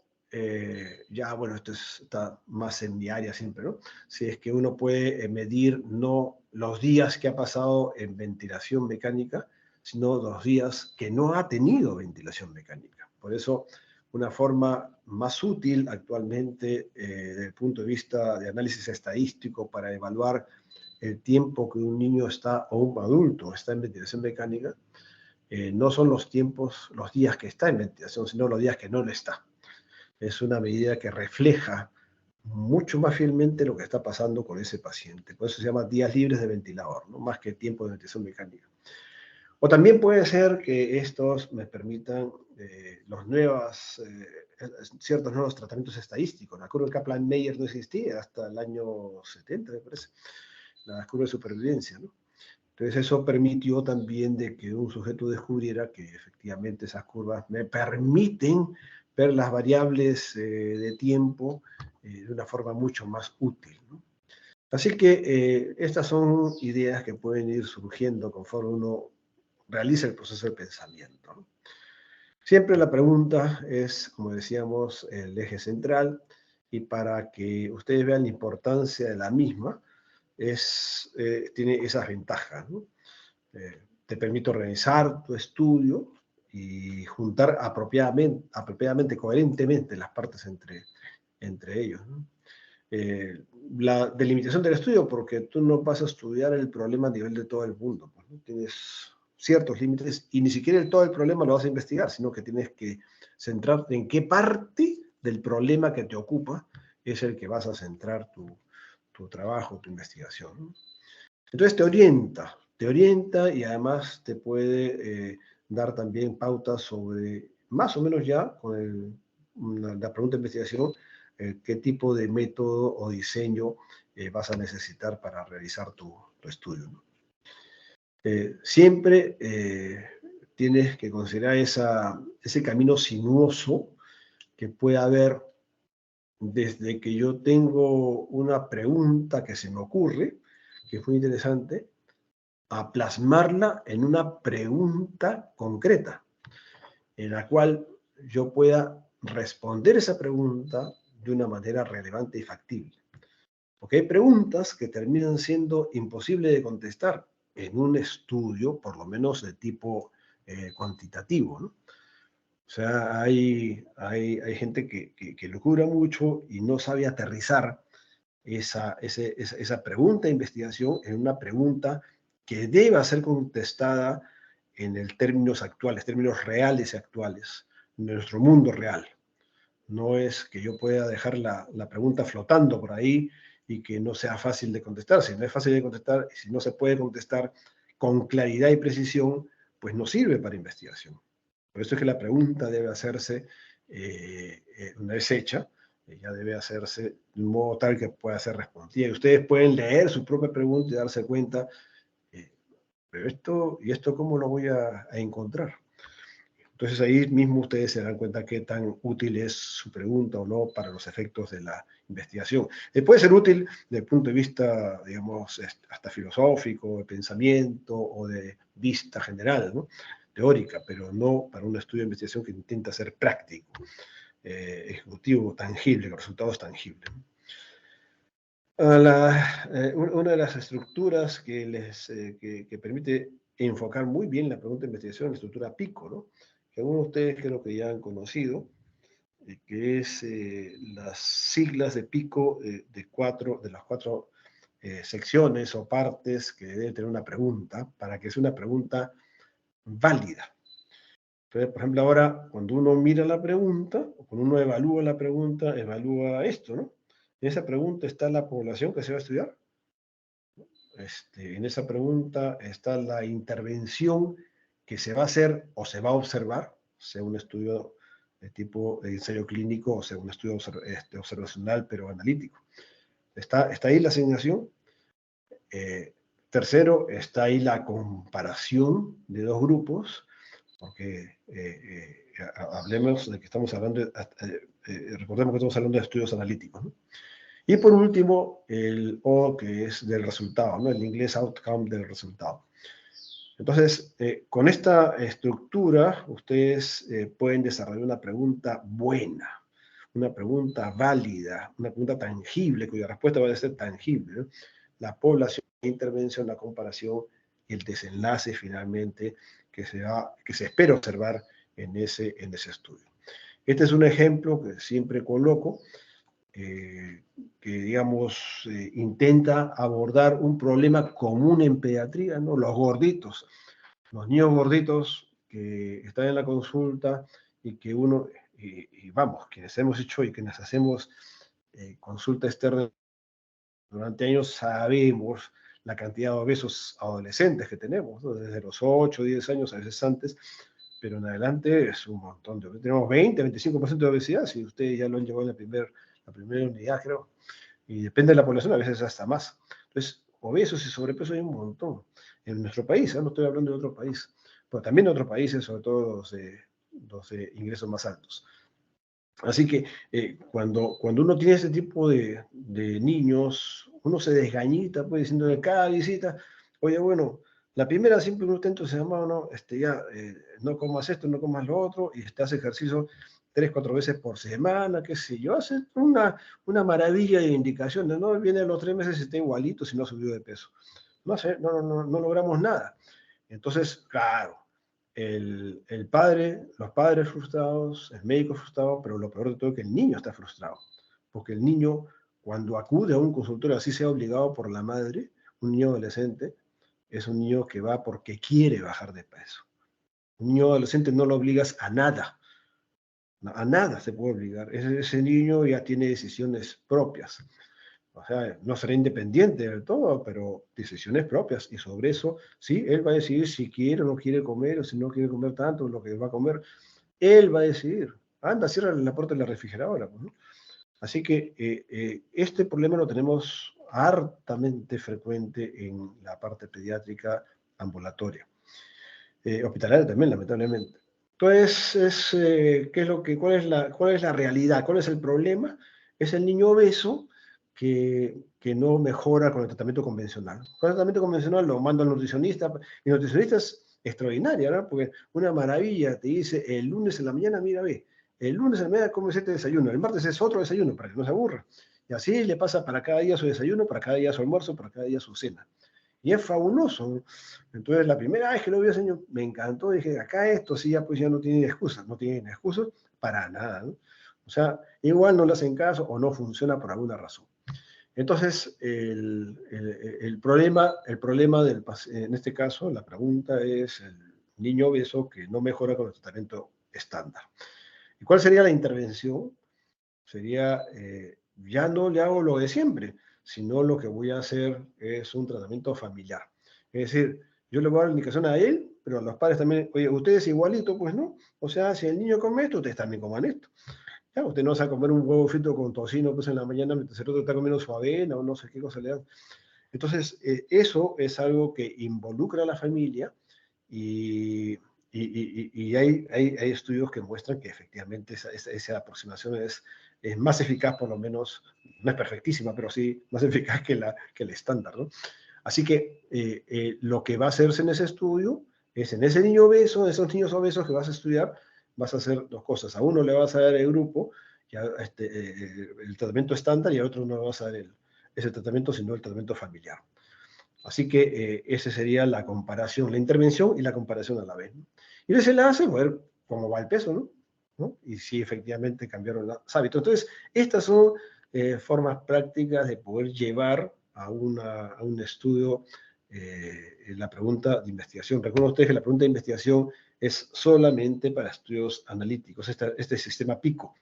ya, bueno, está más en mi área siempre, ¿no? Si es que uno puede medir no los días que ha pasado en ventilación mecánica, sino los días que no ha tenido ventilación mecánica. Por eso, una forma más útil actualmente desde el punto de vista de análisis estadístico para evaluar el tiempo que un niño está o un adulto está en ventilación mecánica, no son los tiempos, los días que está en ventilación, sino los días que no lo está. Es una medida que refleja mucho más fielmente lo que está pasando con ese paciente. Por eso se llama días libres de ventilador, ¿no?, más que tiempo de ventilación mecánica. O también puede ser que estos me permitan ciertos nuevos tratamientos estadísticos. La curva de Kaplan-Meier no existía hasta el año 70, me parece, la curva de supervivencia, ¿no? Entonces eso permitió también de que un sujeto descubriera que efectivamente esas curvas me permiten ver las variables de tiempo de una forma mucho más útil, ¿no? Así que estas son ideas que pueden ir surgiendo conforme uno realiza el proceso de pensamiento, ¿no? Siempre la pregunta es, como decíamos, el eje central, y para que ustedes vean la importancia de la misma, tiene esas ventajas, ¿no? Te permite organizar tu estudio y juntar apropiadamente, coherentemente las partes entre ellos, ¿no? La delimitación del estudio, porque tú no vas a estudiar el problema a nivel de todo el mundo, pues, ¿no? Tienes ciertos límites y ni siquiera todo el problema lo vas a investigar, sino que tienes que centrarte en qué parte del problema que te ocupa es el que vas a centrar tu trabajo, tu investigación, ¿no? Entonces te orienta y además te puede dar también pautas sobre, más o menos ya, con la pregunta de investigación, qué tipo de método o diseño vas a necesitar para realizar tu estudio, ¿no? Siempre tienes que considerar ese camino sinuoso que puede haber desde que yo tengo una pregunta que se me ocurre, que es muy interesante, a plasmarla en una pregunta concreta, en la cual yo pueda responder esa pregunta de una manera relevante y factible. Porque hay preguntas que terminan siendo imposibles de contestar en un estudio, por lo menos de tipo cuantitativo, ¿no? O sea, hay gente que lucubra mucho y no sabe aterrizar esa pregunta de investigación en una pregunta que deba ser contestada en el términos actuales, términos reales y actuales, de nuestro mundo real. No es que yo pueda dejar la pregunta flotando por ahí y que no sea fácil de contestar. Si no es fácil de contestar y si no se puede contestar con claridad y precisión, pues no sirve para investigación. Por eso es que la pregunta debe hacerse, una vez hecha, ya debe hacerse de un modo tal que pueda ser respondida. Y ustedes pueden leer su propia pregunta y darse cuenta, pero esto cómo lo voy a encontrar. Entonces ahí mismo ustedes se dan cuenta qué tan útil es su pregunta o no para los efectos de la investigación. Puede ser útil desde el punto de vista, digamos, hasta filosófico, de pensamiento o de vista general, ¿no? Teórica, pero no para un estudio de investigación que intenta ser práctico, ejecutivo, tangible, con resultados tangibles. Una de las estructuras que permite enfocar muy bien la pregunta de investigación es la estructura PICO, ¿no? Que algunos de ustedes creo que ya han conocido, que es las siglas de PICO de las cuatro secciones o partes que debe tener una pregunta para que sea una pregunta válida. Entonces, por ejemplo, ahora, cuando uno mira la pregunta, o cuando uno evalúa la pregunta, evalúa esto, ¿no? En esa pregunta está la población que se va a estudiar. En esa pregunta está la intervención que se va a hacer o se va a observar, sea un estudio de tipo de ensayo clínico o sea un estudio observacional pero analítico. Está ahí la asignación. Tercero, está ahí la comparación de dos grupos, porque hablemos de que estamos hablando, recordemos que estamos hablando de estudios analíticos, ¿no? Y por último, el O, que es del resultado, ¿no? El inglés outcome del resultado. Entonces, con esta estructura, ustedes pueden desarrollar una pregunta buena, una pregunta válida, una pregunta tangible, cuya respuesta va a ser tangible, ¿no? La población, la intervención, la comparación y el desenlace finalmente que se espera observar en ese estudio. Este es un ejemplo que siempre coloco, que digamos intenta abordar un problema común en pediatría, ¿no? Los gorditos, los niños gorditos que están en la consulta y que uno, y vamos, quienes hemos hecho y quienes hacemos consulta externa durante años sabemos la cantidad de obesos adolescentes que tenemos, ¿no? Desde los 8, 10 años, a veces antes, pero en adelante es un montón de obesidad. Tenemos 20, 25% de obesidad, si ustedes ya lo han llevado en la primera unidad, creo, y depende de la población, a veces hasta más. Entonces, obesos y sobrepeso hay un montón en nuestro país, ¿eh? No estoy hablando de otro país, pero también de otros países, sobre todo los de ingresos más altos. Así que cuando uno tiene ese tipo de niños, uno se desgañita, pues, diciendo de cada visita, oye, bueno, la primera siempre uno intenta, se llama, no, ya, no comas esto, no comas lo otro, y te hace ejercicio 3, 4 veces por semana, qué sé yo, hace una maravilla de indicaciones, ¿no? Viene a los 3 meses y está igualito si no ha subido de peso. No sé, no logramos nada. Entonces, claro, los padres frustrados, el médico frustrado, pero lo peor de todo es que el niño está frustrado, porque el niño, cuando acude a un consultorio, así sea obligado por la madre, un niño adolescente, es un niño que va porque quiere bajar de peso. Un niño adolescente no lo obligas a nada se puede obligar. Ese niño ya tiene decisiones propias. O sea, no será independiente del todo, pero decisiones propias. Y sobre eso, sí, él va a decidir si quiere o no quiere comer, o si no quiere comer tanto, lo que va a comer. Él va a decidir. Anda, cierra la puerta de la refrigeradora, pues, ¿no? Así que este problema lo tenemos hartamente frecuente en la parte pediátrica ambulatoria. Hospitalaria también, lamentablemente. Entonces, ¿qué es cuál es la realidad? ¿Cuál es el problema? es el niño obeso que no mejora con el tratamiento convencional. Con el tratamiento convencional lo mando al nutricionista, y el nutricionista es extraordinario, ¿no? Porque una maravilla, te dice, el lunes en la mañana, mira, ve, el lunes en la mañana come este desayuno, el martes es otro desayuno, para que no se aburra. Y así le pasa para cada día su desayuno, para cada día su almuerzo, para cada día su cena. Y es fabuloso, ¿no? Entonces, la primera vez que lo vi, señor, me encantó. Dije, acá esto sí, ya pues ya no tienen excusas, no tienen excusas para nada, ¿no? O sea, igual no le hacen caso o no funciona por alguna razón. Entonces, el problema en este caso, la pregunta es el niño obeso que no mejora con el tratamiento estándar. ¿Y cuál sería la intervención? Sería, ya no le hago lo de siempre, sino lo que voy a hacer es un tratamiento familiar. Es decir, yo le voy a dar la indicación a él, pero a los padres también, oye, ustedes igualito, pues no. O sea, si el niño come esto, ustedes también coman esto. Ya, usted no va a comer un huevo frito con tocino pues, en la mañana mientras el otro está comiendo su avena o no sé qué cosa le dan. Entonces, eso es algo que involucra a la familia y, y hay estudios que muestran que efectivamente esa aproximación es más eficaz, por lo menos, no es perfectísima, pero sí más eficaz que el estándar, ¿no? Así que lo que va a hacerse en ese estudio es en ese niño obeso, esos niños obesos que vas a estudiar, vas a hacer dos cosas. A uno le vas a dar el grupo, ya, el tratamiento estándar, y a otro no le vas a dar ese tratamiento, sino el tratamiento familiar. Así que esa sería la comparación, la intervención y la comparación a la vez, ¿no? Y luego se la hace, ver cómo va el peso, ¿no? ¿No? Y si efectivamente cambiaron los hábitos. Entonces, estas son formas prácticas de poder llevar a un estudio la pregunta de investigación. Recuerden ustedes que la pregunta de investigación es solamente para estudios analíticos, este sistema PICO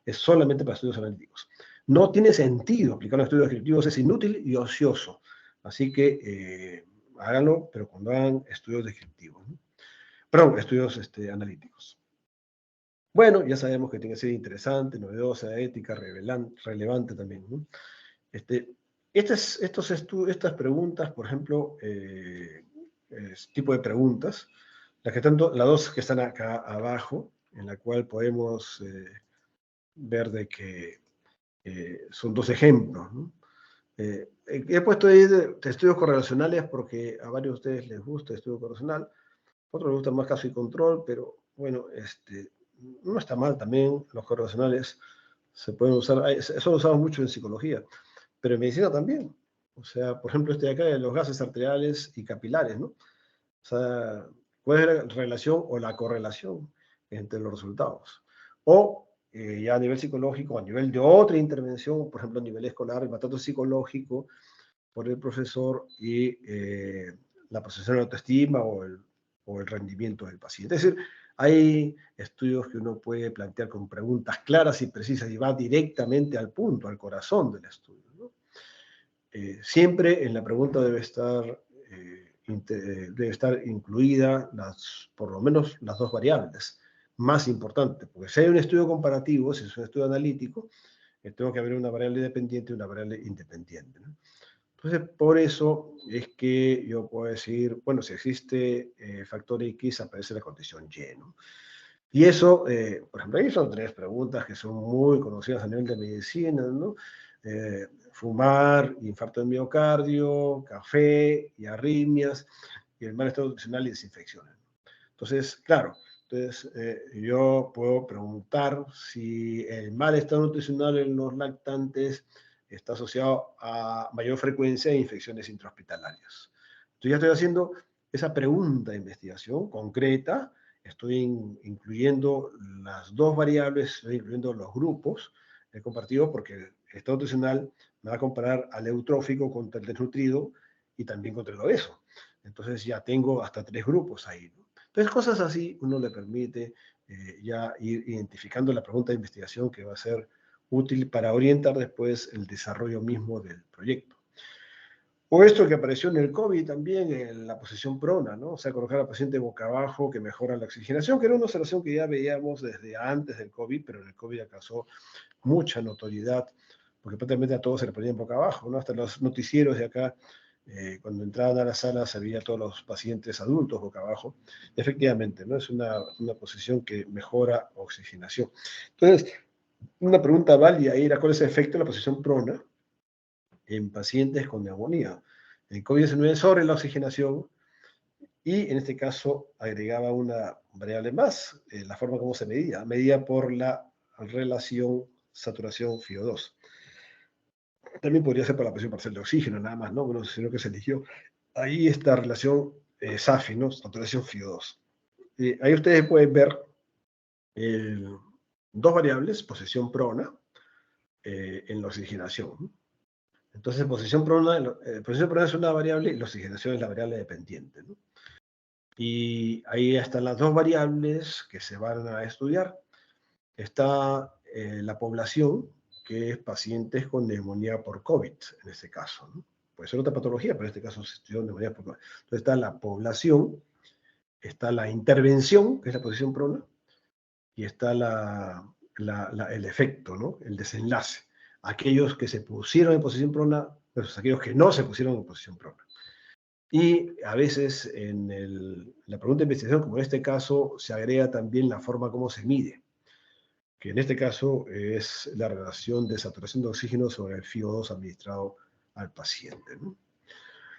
es solamente para estudios analíticos. No tiene sentido aplicar los estudios descriptivos, es inútil y ocioso. Así que háganlo, pero cuando hagan estudios descriptivos, ¿no? Perdón, estudios analíticos. Bueno, ya sabemos que tiene que ser interesante, novedosa, ética, relevante también, ¿no? Estas preguntas, por ejemplo, tipo de preguntas, las dos que están acá abajo, en la cual podemos ver de que son dos ejemplos, ¿no? He puesto ahí de estudios correlacionales porque a varios de ustedes les gusta el estudio correlacional, a otros les gusta más caso y control, pero bueno, no está mal también. Los correlacionales se pueden usar, eso lo usamos mucho en psicología, pero en medicina también. O sea, por ejemplo, de acá de los gases arteriales y capilares, ¿no? O sea, ¿cuál es la relación o la correlación entre los resultados? O ya a nivel psicológico, a nivel de otra intervención, por ejemplo, a nivel escolar, el maltrato psicológico por el profesor y la percepción de la autoestima o el rendimiento del paciente. Es decir, hay estudios que uno puede plantear con preguntas claras y precisas y va directamente al punto, al corazón del estudio, ¿no? Siempre en la pregunta debe estar incluida por lo menos las dos variables más importantes, porque si hay un estudio comparativo, si es un estudio analítico, tengo que haber una variable dependiente y una variable independiente, ¿no? Entonces, por eso es que yo puedo decir, bueno, si existe factor X, aparece la condición Y, ¿no? Y eso, por ejemplo, ahí son tres preguntas que son muy conocidas a nivel de medicina, ¿no? Fumar, infarto de miocardio, café y arritmias, y el mal estado nutricional y desinfecciones. Entonces, claro, yo puedo preguntar si el mal estado nutricional en los lactantes está asociado a mayor frecuencia de infecciones intrahospitalarias. Entonces ya estoy haciendo esa pregunta de investigación concreta, estoy incluyendo las dos variables, estoy incluyendo los grupos compartidos, porque el estado nutricional me va a comparar al eutrófico contra el desnutrido y también contra el obeso. Entonces ya tengo hasta tres grupos ahí, ¿no? Entonces cosas así uno le permite ya ir identificando la pregunta de investigación que va a ser útil para orientar después el desarrollo mismo del proyecto. O esto que apareció en el COVID también, en la posición prona, ¿no? O sea, colocar al paciente boca abajo que mejora la oxigenación, que era una observación que ya veíamos desde antes del COVID, pero en el COVID alcanzó mucha notoriedad, porque prácticamente a todos se le ponían boca abajo, ¿no? Hasta los noticieros de acá, cuando entraban a la sala, se veía a todos los pacientes adultos boca abajo. Efectivamente, ¿no? Es una posición que mejora oxigenación. Entonces, Una pregunta válida era cuál es el efecto de la posición prona en pacientes con neumonía. El COVID-19 sobre la oxigenación y en este caso agregaba una variable más, la forma como se medía por la relación saturación FiO2. También podría ser por la presión parcial de oxígeno, nada más, ¿no? Bueno, sino que se eligió ahí esta relación SAFI, ¿no? Saturación FiO2. Ahí ustedes pueden ver dos variables, posición prona en la oxigenación, ¿no? Entonces, posición prona es una variable y la oxigenación es la variable dependiente, ¿no? Y ahí están las dos variables que se van a estudiar. Está la población, que es pacientes con neumonía por COVID, en este caso, ¿no? Puede ser otra patología, pero en este caso se estudió neumonía por COVID. Entonces está la población, está la intervención, que es la posición prona, y está el efecto, ¿no? El desenlace. Aquellos que se pusieron en posición prona versus aquellos que no se pusieron en posición prona. Y a veces en la pregunta de investigación, como en este caso, se agrega también la forma como se mide, que en este caso es la relación de saturación de oxígeno sobre el FiO2 administrado al paciente, ¿no?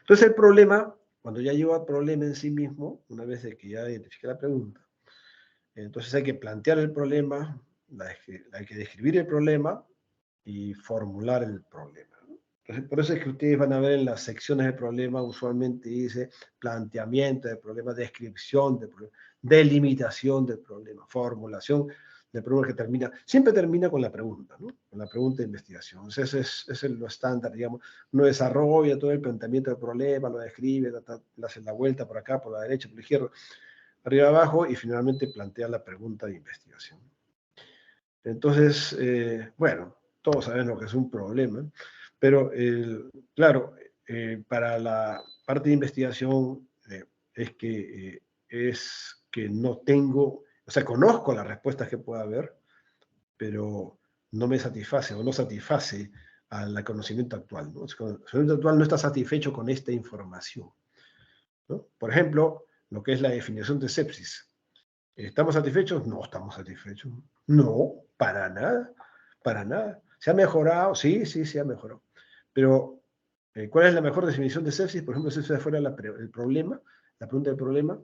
Entonces el problema, cuando ya lleva problema en sí mismo, una vez de que ya identifique la pregunta, entonces hay que plantear el problema, hay que describir el problema y formular el problema, ¿no? Entonces, por eso es que ustedes van a ver en las secciones del problema, usualmente dice planteamiento del problema, descripción del problema, delimitación del problema, formulación del problema que siempre termina con la pregunta, ¿no? Con la pregunta de investigación. Entonces, ese es lo estándar, digamos. Uno desarrolla todo el planteamiento del problema, lo describe, le hace la vuelta por acá, por la derecha, por la izquierda, arriba abajo, y finalmente plantea la pregunta de investigación. Entonces, bueno, todos saben lo que es un problema, pero claro, para la parte de investigación es que no tengo, o sea, conozco las respuestas que pueda haber, pero no me satisface o no satisface al conocimiento actual, ¿no? El conocimiento actual no está satisfecho con esta información, ¿no? Por ejemplo, lo que es la definición de sepsis. ¿Estamos satisfechos? No estamos satisfechos. No, para nada, para nada. ¿Se ha mejorado? Sí, sí, se ha mejorado. Pero, ¿cuál es la mejor definición de sepsis? Por ejemplo, si ese fuera el problema, la pregunta del problema.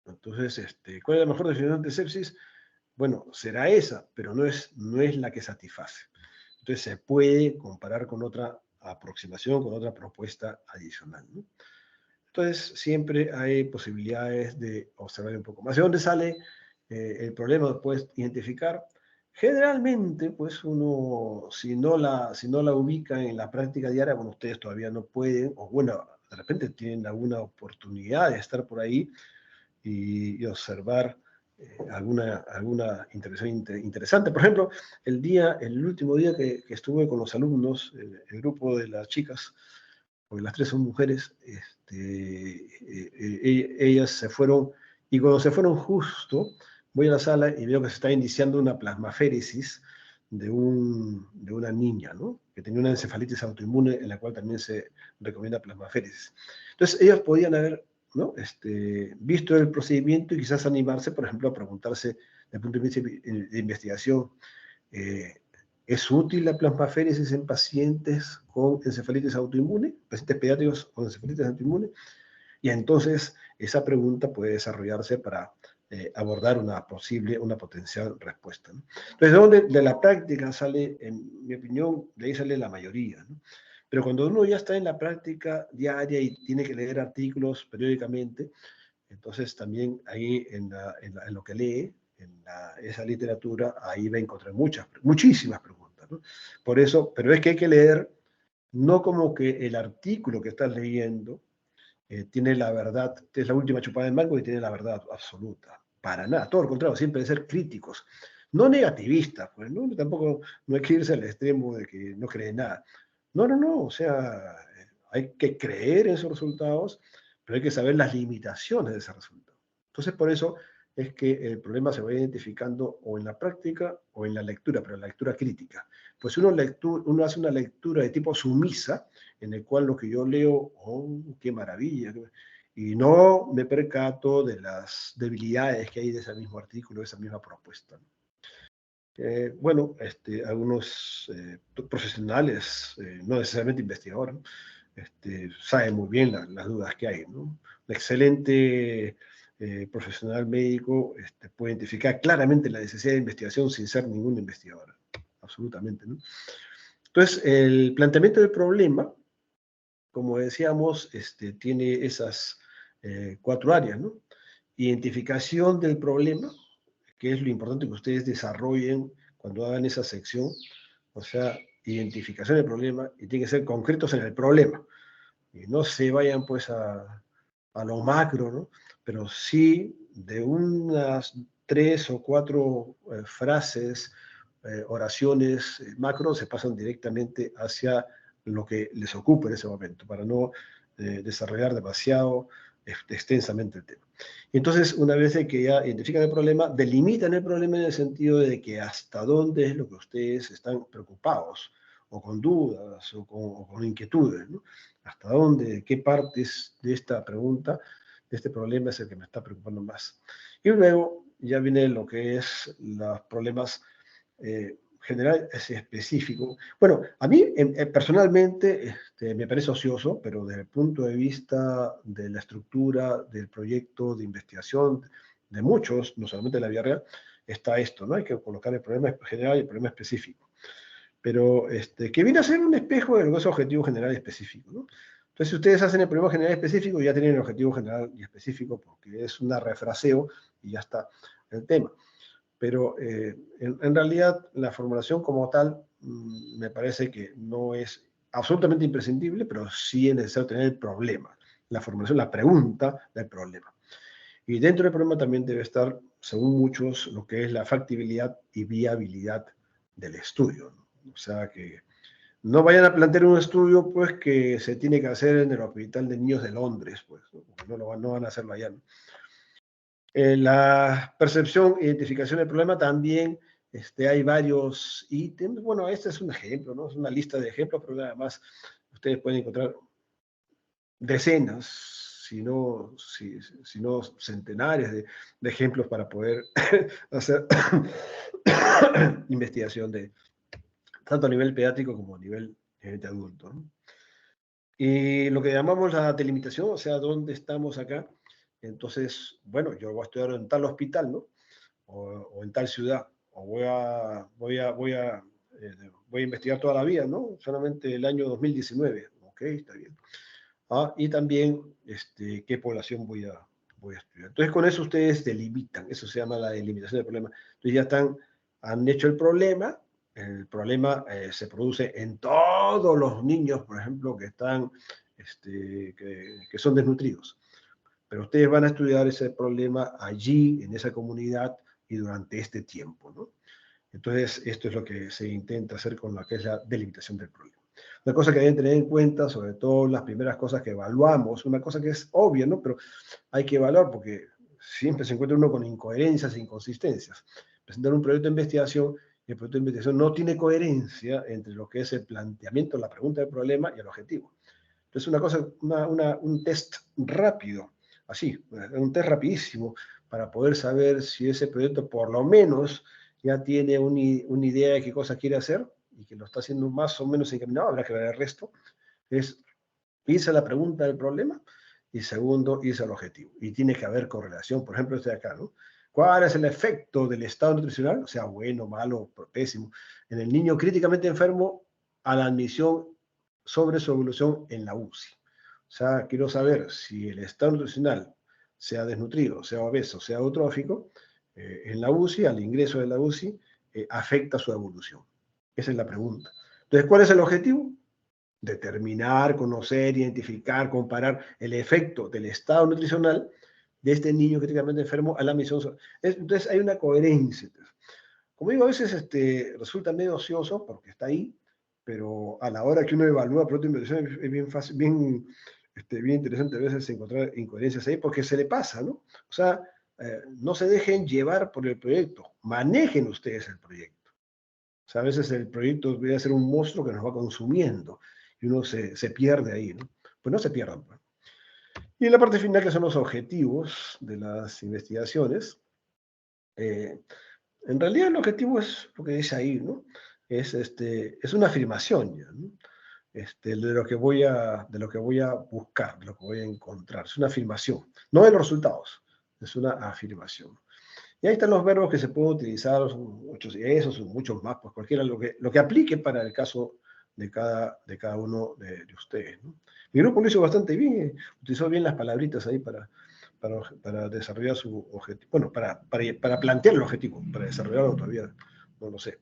Entonces, ¿cuál es la mejor definición de sepsis? Bueno, será esa, pero no es la que satisface. Entonces, se puede comparar con otra aproximación, con otra propuesta adicional, ¿no? Entonces, siempre hay posibilidades de observar un poco más. ¿De dónde sale el problema después identificar? Generalmente, pues uno, si no la ubica en la práctica diaria, bueno, ustedes todavía no pueden, o bueno, de repente tienen alguna oportunidad de estar por ahí y observar alguna intervención interesante. Por ejemplo, el último día que estuve con los alumnos, el grupo de las chicas, porque las tres son mujeres, ellas se fueron, y cuando se fueron justo, voy a la sala y veo que se está iniciando una plasmaféresis de una niña, ¿no? Que tenía una encefalitis autoinmune en la cual también se recomienda plasmaféresis. Entonces, ellos podían haber, ¿no? Visto el procedimiento y quizás animarse, por ejemplo, a preguntarse desde el punto de vista de investigación, eh, ¿es útil la plasmaféresis en pacientes con encefalitis autoinmune, pacientes pediátricos con encefalitis autoinmune? Y entonces esa pregunta puede desarrollarse para abordar una potencial respuesta, ¿no? Entonces, de la práctica sale, en mi opinión, de ahí sale la mayoría, ¿no? Pero cuando uno ya está en la práctica diaria y tiene que leer artículos periódicamente, entonces también ahí en lo que lee, esa literatura, ahí va a encontrar muchísimas preguntas, ¿no? Por eso, pero es que hay que leer no como que el artículo que estás leyendo tiene la verdad, es la última chupada del mango y tiene la verdad absoluta. Para nada, todo lo contrario, siempre ser críticos. No negativistas, pues, ¿no? Tampoco no hay que irse al extremo de que no cree nada. No, no, no, o sea, hay que creer en esos resultados, pero hay que saber las limitaciones de ese resultado. Entonces, por eso es que el problema se va identificando o en la práctica o en la lectura, pero en la lectura crítica. Pues uno hace una lectura de tipo sumisa, en el cual lo que yo leo, oh, qué maravilla, y no me percato de las debilidades que hay de ese mismo artículo, de esa misma propuesta, ¿no? Bueno, algunos profesionales, no necesariamente investigadores, ¿no? Saben muy bien las dudas que hay, ¿no? Un excelente profesional médico puede identificar claramente la necesidad de investigación sin ser ningún investigador, absolutamente, ¿no? Entonces, el planteamiento del problema, como decíamos, tiene esas 4 áreas, ¿no? Identificación del problema, que es lo importante que ustedes desarrollen cuando hagan esa sección, o sea, identificación del problema, y tienen que ser concretos en el problema, y no se vayan pues a lo macro, ¿no? Pero sí de unas 3 o 4 frases, oraciones macro, se pasan directamente hacia lo que les ocupa en ese momento, para no desarrollar demasiado extensamente el tema. Entonces, una vez que ya identifican el problema, delimitan el problema en el sentido de que hasta dónde es lo que ustedes están preocupados, o con dudas, o con inquietudes, ¿no? Hasta dónde, qué partes de esta pregunta, de este problema es el que me está preocupando más. Y luego ya viene lo que es los problemas general es específico. Bueno, a mí personalmente me parece ocioso, pero desde el punto de vista de la estructura del proyecto de investigación de muchos, no solamente de la vida real, está esto, ¿no? Hay que colocar el problema general y el problema específico. Pero que viene a ser un espejo de lo que es objetivo general y específico, ¿no? Entonces, si ustedes hacen el problema general y específico, ya tienen el objetivo general y específico, porque es un refraseo y ya está el tema. Pero en realidad la formulación como tal me parece que no es absolutamente imprescindible, pero sí es necesario tener el problema, la formulación, la pregunta del problema. Y dentro del problema también debe estar, según muchos, lo que es la factibilidad y viabilidad del estudio, ¿no? O sea, que no vayan a plantear un estudio pues que se tiene que hacer en el Hospital de Niños de Londres, pues, ¿no? Porque no van a hacerlo allá, ¿no? La percepción e identificación del problema también, hay varios ítems. Bueno, este es un ejemplo, ¿no? Es una lista de ejemplos, pero además ustedes pueden encontrar decenas, si no centenares de ejemplos para poder hacer investigación de tanto a nivel pediátrico como a nivel de adulto, ¿no? Y lo que llamamos la delimitación, o sea, ¿dónde estamos acá? Entonces, bueno, yo voy a estudiar en tal hospital, ¿no? O en tal ciudad, o voy a investigar toda la vida, ¿no? Solamente el año 2019, ok, está bien. Y también, qué población voy a estudiar. Entonces, con eso ustedes delimitan, eso se llama la delimitación del problema. Entonces, han hecho el problema se produce en todos los niños, por ejemplo, que están, que son desnutridos. Pero ustedes van a estudiar ese problema allí, en esa comunidad, y durante este tiempo, ¿no? Entonces, esto es lo que se intenta hacer con lo que es la delimitación del problema. Una cosa que deben tener en cuenta, sobre todo las primeras cosas que evaluamos, una cosa que es obvia, ¿no? Pero hay que evaluar porque siempre se encuentra uno con incoherencias e inconsistencias. Presentar un proyecto de investigación y el proyecto de investigación no tiene coherencia entre lo que es el planteamiento, la pregunta del problema y el objetivo. Entonces, un test rápido, así, un test rapidísimo para poder saber si ese proyecto por lo menos ya tiene una idea de qué cosa quiere hacer y que lo está haciendo más o menos encaminado, habrá que ver el resto, es irse a la pregunta del problema y segundo, irse al objetivo. Y tiene que haber correlación, por ejemplo, este de acá, ¿no? ¿Cuál es el efecto del estado nutricional, o sea, bueno, malo, pésimo, en el niño críticamente enfermo a la admisión sobre su evolución en la UCI? O sea, quiero saber si el estado nutricional, sea desnutrido, sea obeso, sea eutrófico, en la UCI, al ingreso de la UCI, afecta su evolución. Esa es la pregunta. Entonces, ¿cuál es el objetivo? Determinar, conocer, identificar, comparar el efecto del estado nutricional de este niño críticamente enfermo a la admisión. Entonces, hay una coherencia. Como digo, a veces resulta medio ocioso porque está ahí, pero a la hora que uno evalúa producto de inversión es bien fácil, bien interesante a veces encontrar incoherencias ahí porque se le pasa, ¿no? O sea, no se dejen llevar por el proyecto, manejen ustedes el proyecto. O sea, a veces el proyecto debe ser un monstruo que nos va consumiendo y uno se pierde ahí, ¿no? Pues no se pierdan, pues. Y en la parte final, que son los objetivos de las investigaciones, En realidad el objetivo es lo que dice ahí, ¿no? Es una afirmación ya, ¿no? De lo que voy a buscar, de lo que voy a encontrar. Es una afirmación, no de los resultados, es una afirmación. Y ahí están los verbos que se pueden utilizar, son muchos, esos son muchos más, pues cualquiera lo que aplique para el caso de cada uno de ustedes, ¿no? Mi grupo lo hizo bastante bien, utilizó bien las palabritas ahí para desarrollar su objetivo, bueno, para plantear el objetivo, para desarrollarlo todavía, no lo sé.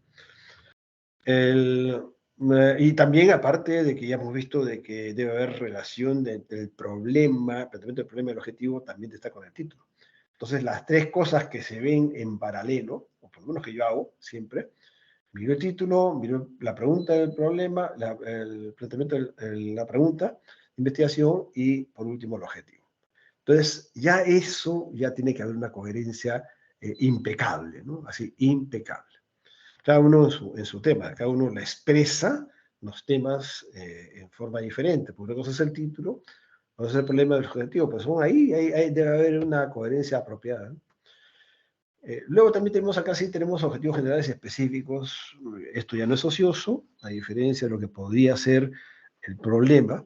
Y también, aparte de que ya hemos visto de que debe haber relación entre el problema, planteamiento del problema y el objetivo, también está con el título. Entonces, las tres cosas que se ven en paralelo, o por lo menos que yo hago siempre, miro el título, miro la pregunta del problema, el planteamiento de la pregunta, investigación y, por último, el objetivo. Entonces, ya eso, ya tiene que haber una coherencia impecable, ¿no? Así, impecable. Cada uno en su tema, cada uno la expresa los temas en forma diferente, porque una cosa es el título, otra es el problema del objetivo, pues son ahí debe haber una coherencia apropiada, ¿no? Luego también tenemos acá, sí, tenemos objetivos generales específicos. Esto ya no es ocioso, a diferencia de lo que podría ser el problema,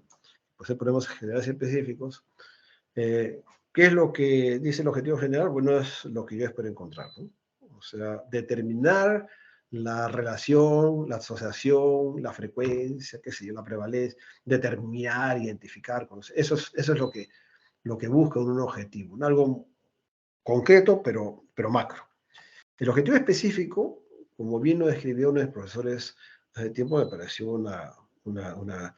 pues ser problemas generales específicos. ¿Qué es lo que dice el objetivo general? Bueno, es lo que yo espero encontrar, ¿no? O sea, determinar la relación, la asociación, la frecuencia, qué sé yo, la prevalencia, determinar, identificar, conocer. Eso es lo que busca un objetivo, ¿no? Algo concreto, pero macro. El objetivo específico, como bien lo describió uno de los profesores hace tiempo, me pareció una, una,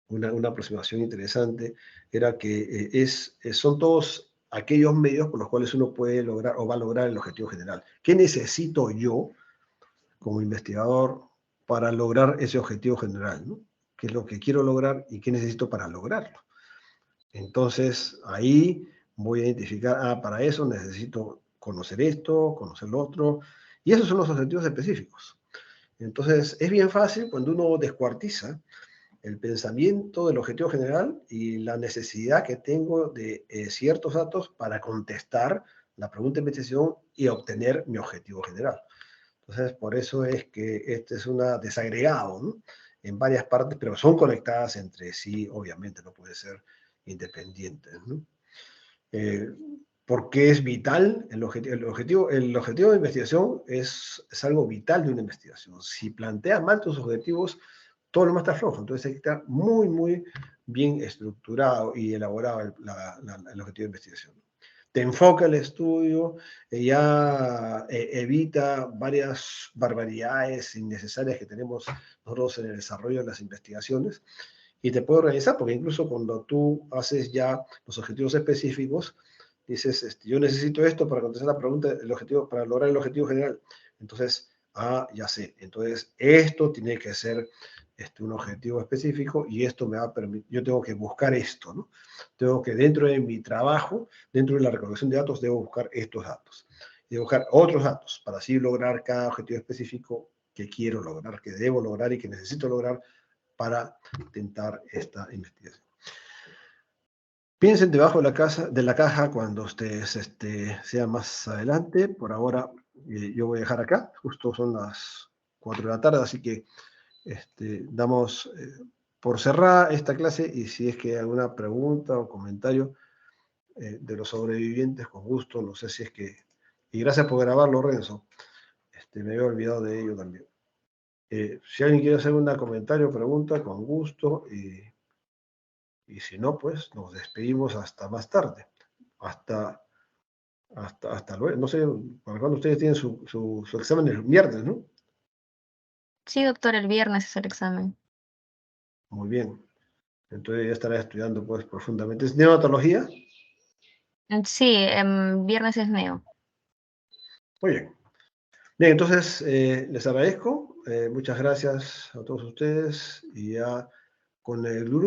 una aproximación interesante, era que son todos aquellos medios por los cuales uno puede lograr o va a lograr el objetivo general. ¿Qué necesito yo como investigador para lograr ese objetivo general, ¿no? ¿Qué es lo que quiero lograr y qué necesito para lograrlo? Entonces, ahí voy a identificar, para eso necesito conocer esto, conocer lo otro, y esos son los objetivos específicos. Entonces, es bien fácil cuando uno descuartiza el pensamiento del objetivo general y la necesidad que tengo de ciertos datos para contestar la pregunta de investigación y obtener mi objetivo general. Entonces, por eso es que este es una desagregado, ¿no? En varias partes, pero son conectadas entre sí, obviamente, no puede ser independientes, ¿no? Eh, porque es vital el objetivo de investigación es algo vital de una investigación. Si planteas mal tus objetivos, todo lo más está flojo. Entonces hay que estar muy, muy bien estructurado y elaborado el objetivo de investigación. Te enfoca el estudio, ya evita varias barbaridades innecesarias que tenemos nosotros en el desarrollo de las investigaciones y te puede organizar, porque incluso cuando tú haces ya los objetivos específicos, dices, yo necesito esto para contestar la pregunta, el objetivo, para lograr el objetivo general. Entonces, ya sé. Entonces, esto tiene que ser un objetivo específico y esto me va a permitir, yo tengo que buscar esto, ¿no? Tengo que dentro de mi trabajo, dentro de la recolección de datos, debo buscar estos datos. Y buscar otros datos para así lograr cada objetivo específico que quiero lograr, que debo lograr y que necesito lograr para intentar esta investigación. Piensen debajo de la caja cuando ustedes sean más adelante. Por ahora yo voy a dejar acá, justo son las 4 de la tarde, así que damos por cerrada esta clase y si es que hay alguna pregunta o comentario de los sobrevivientes, con gusto, no sé si es que... Y gracias por grabarlo, Renzo. Me había olvidado de ello también. Si alguien quiere hacer un comentario o pregunta, con gusto. Y si no, pues nos despedimos hasta más tarde. Hasta luego. No sé, para cuando ustedes tienen su examen el viernes, ¿no? Sí, doctor, el viernes es el examen. Muy bien. Entonces ya estará estudiando pues profundamente. ¿Es neonatología? Sí, viernes es neo. Muy bien. Bien, entonces les agradezco. Muchas gracias a todos ustedes y ya con el grupo.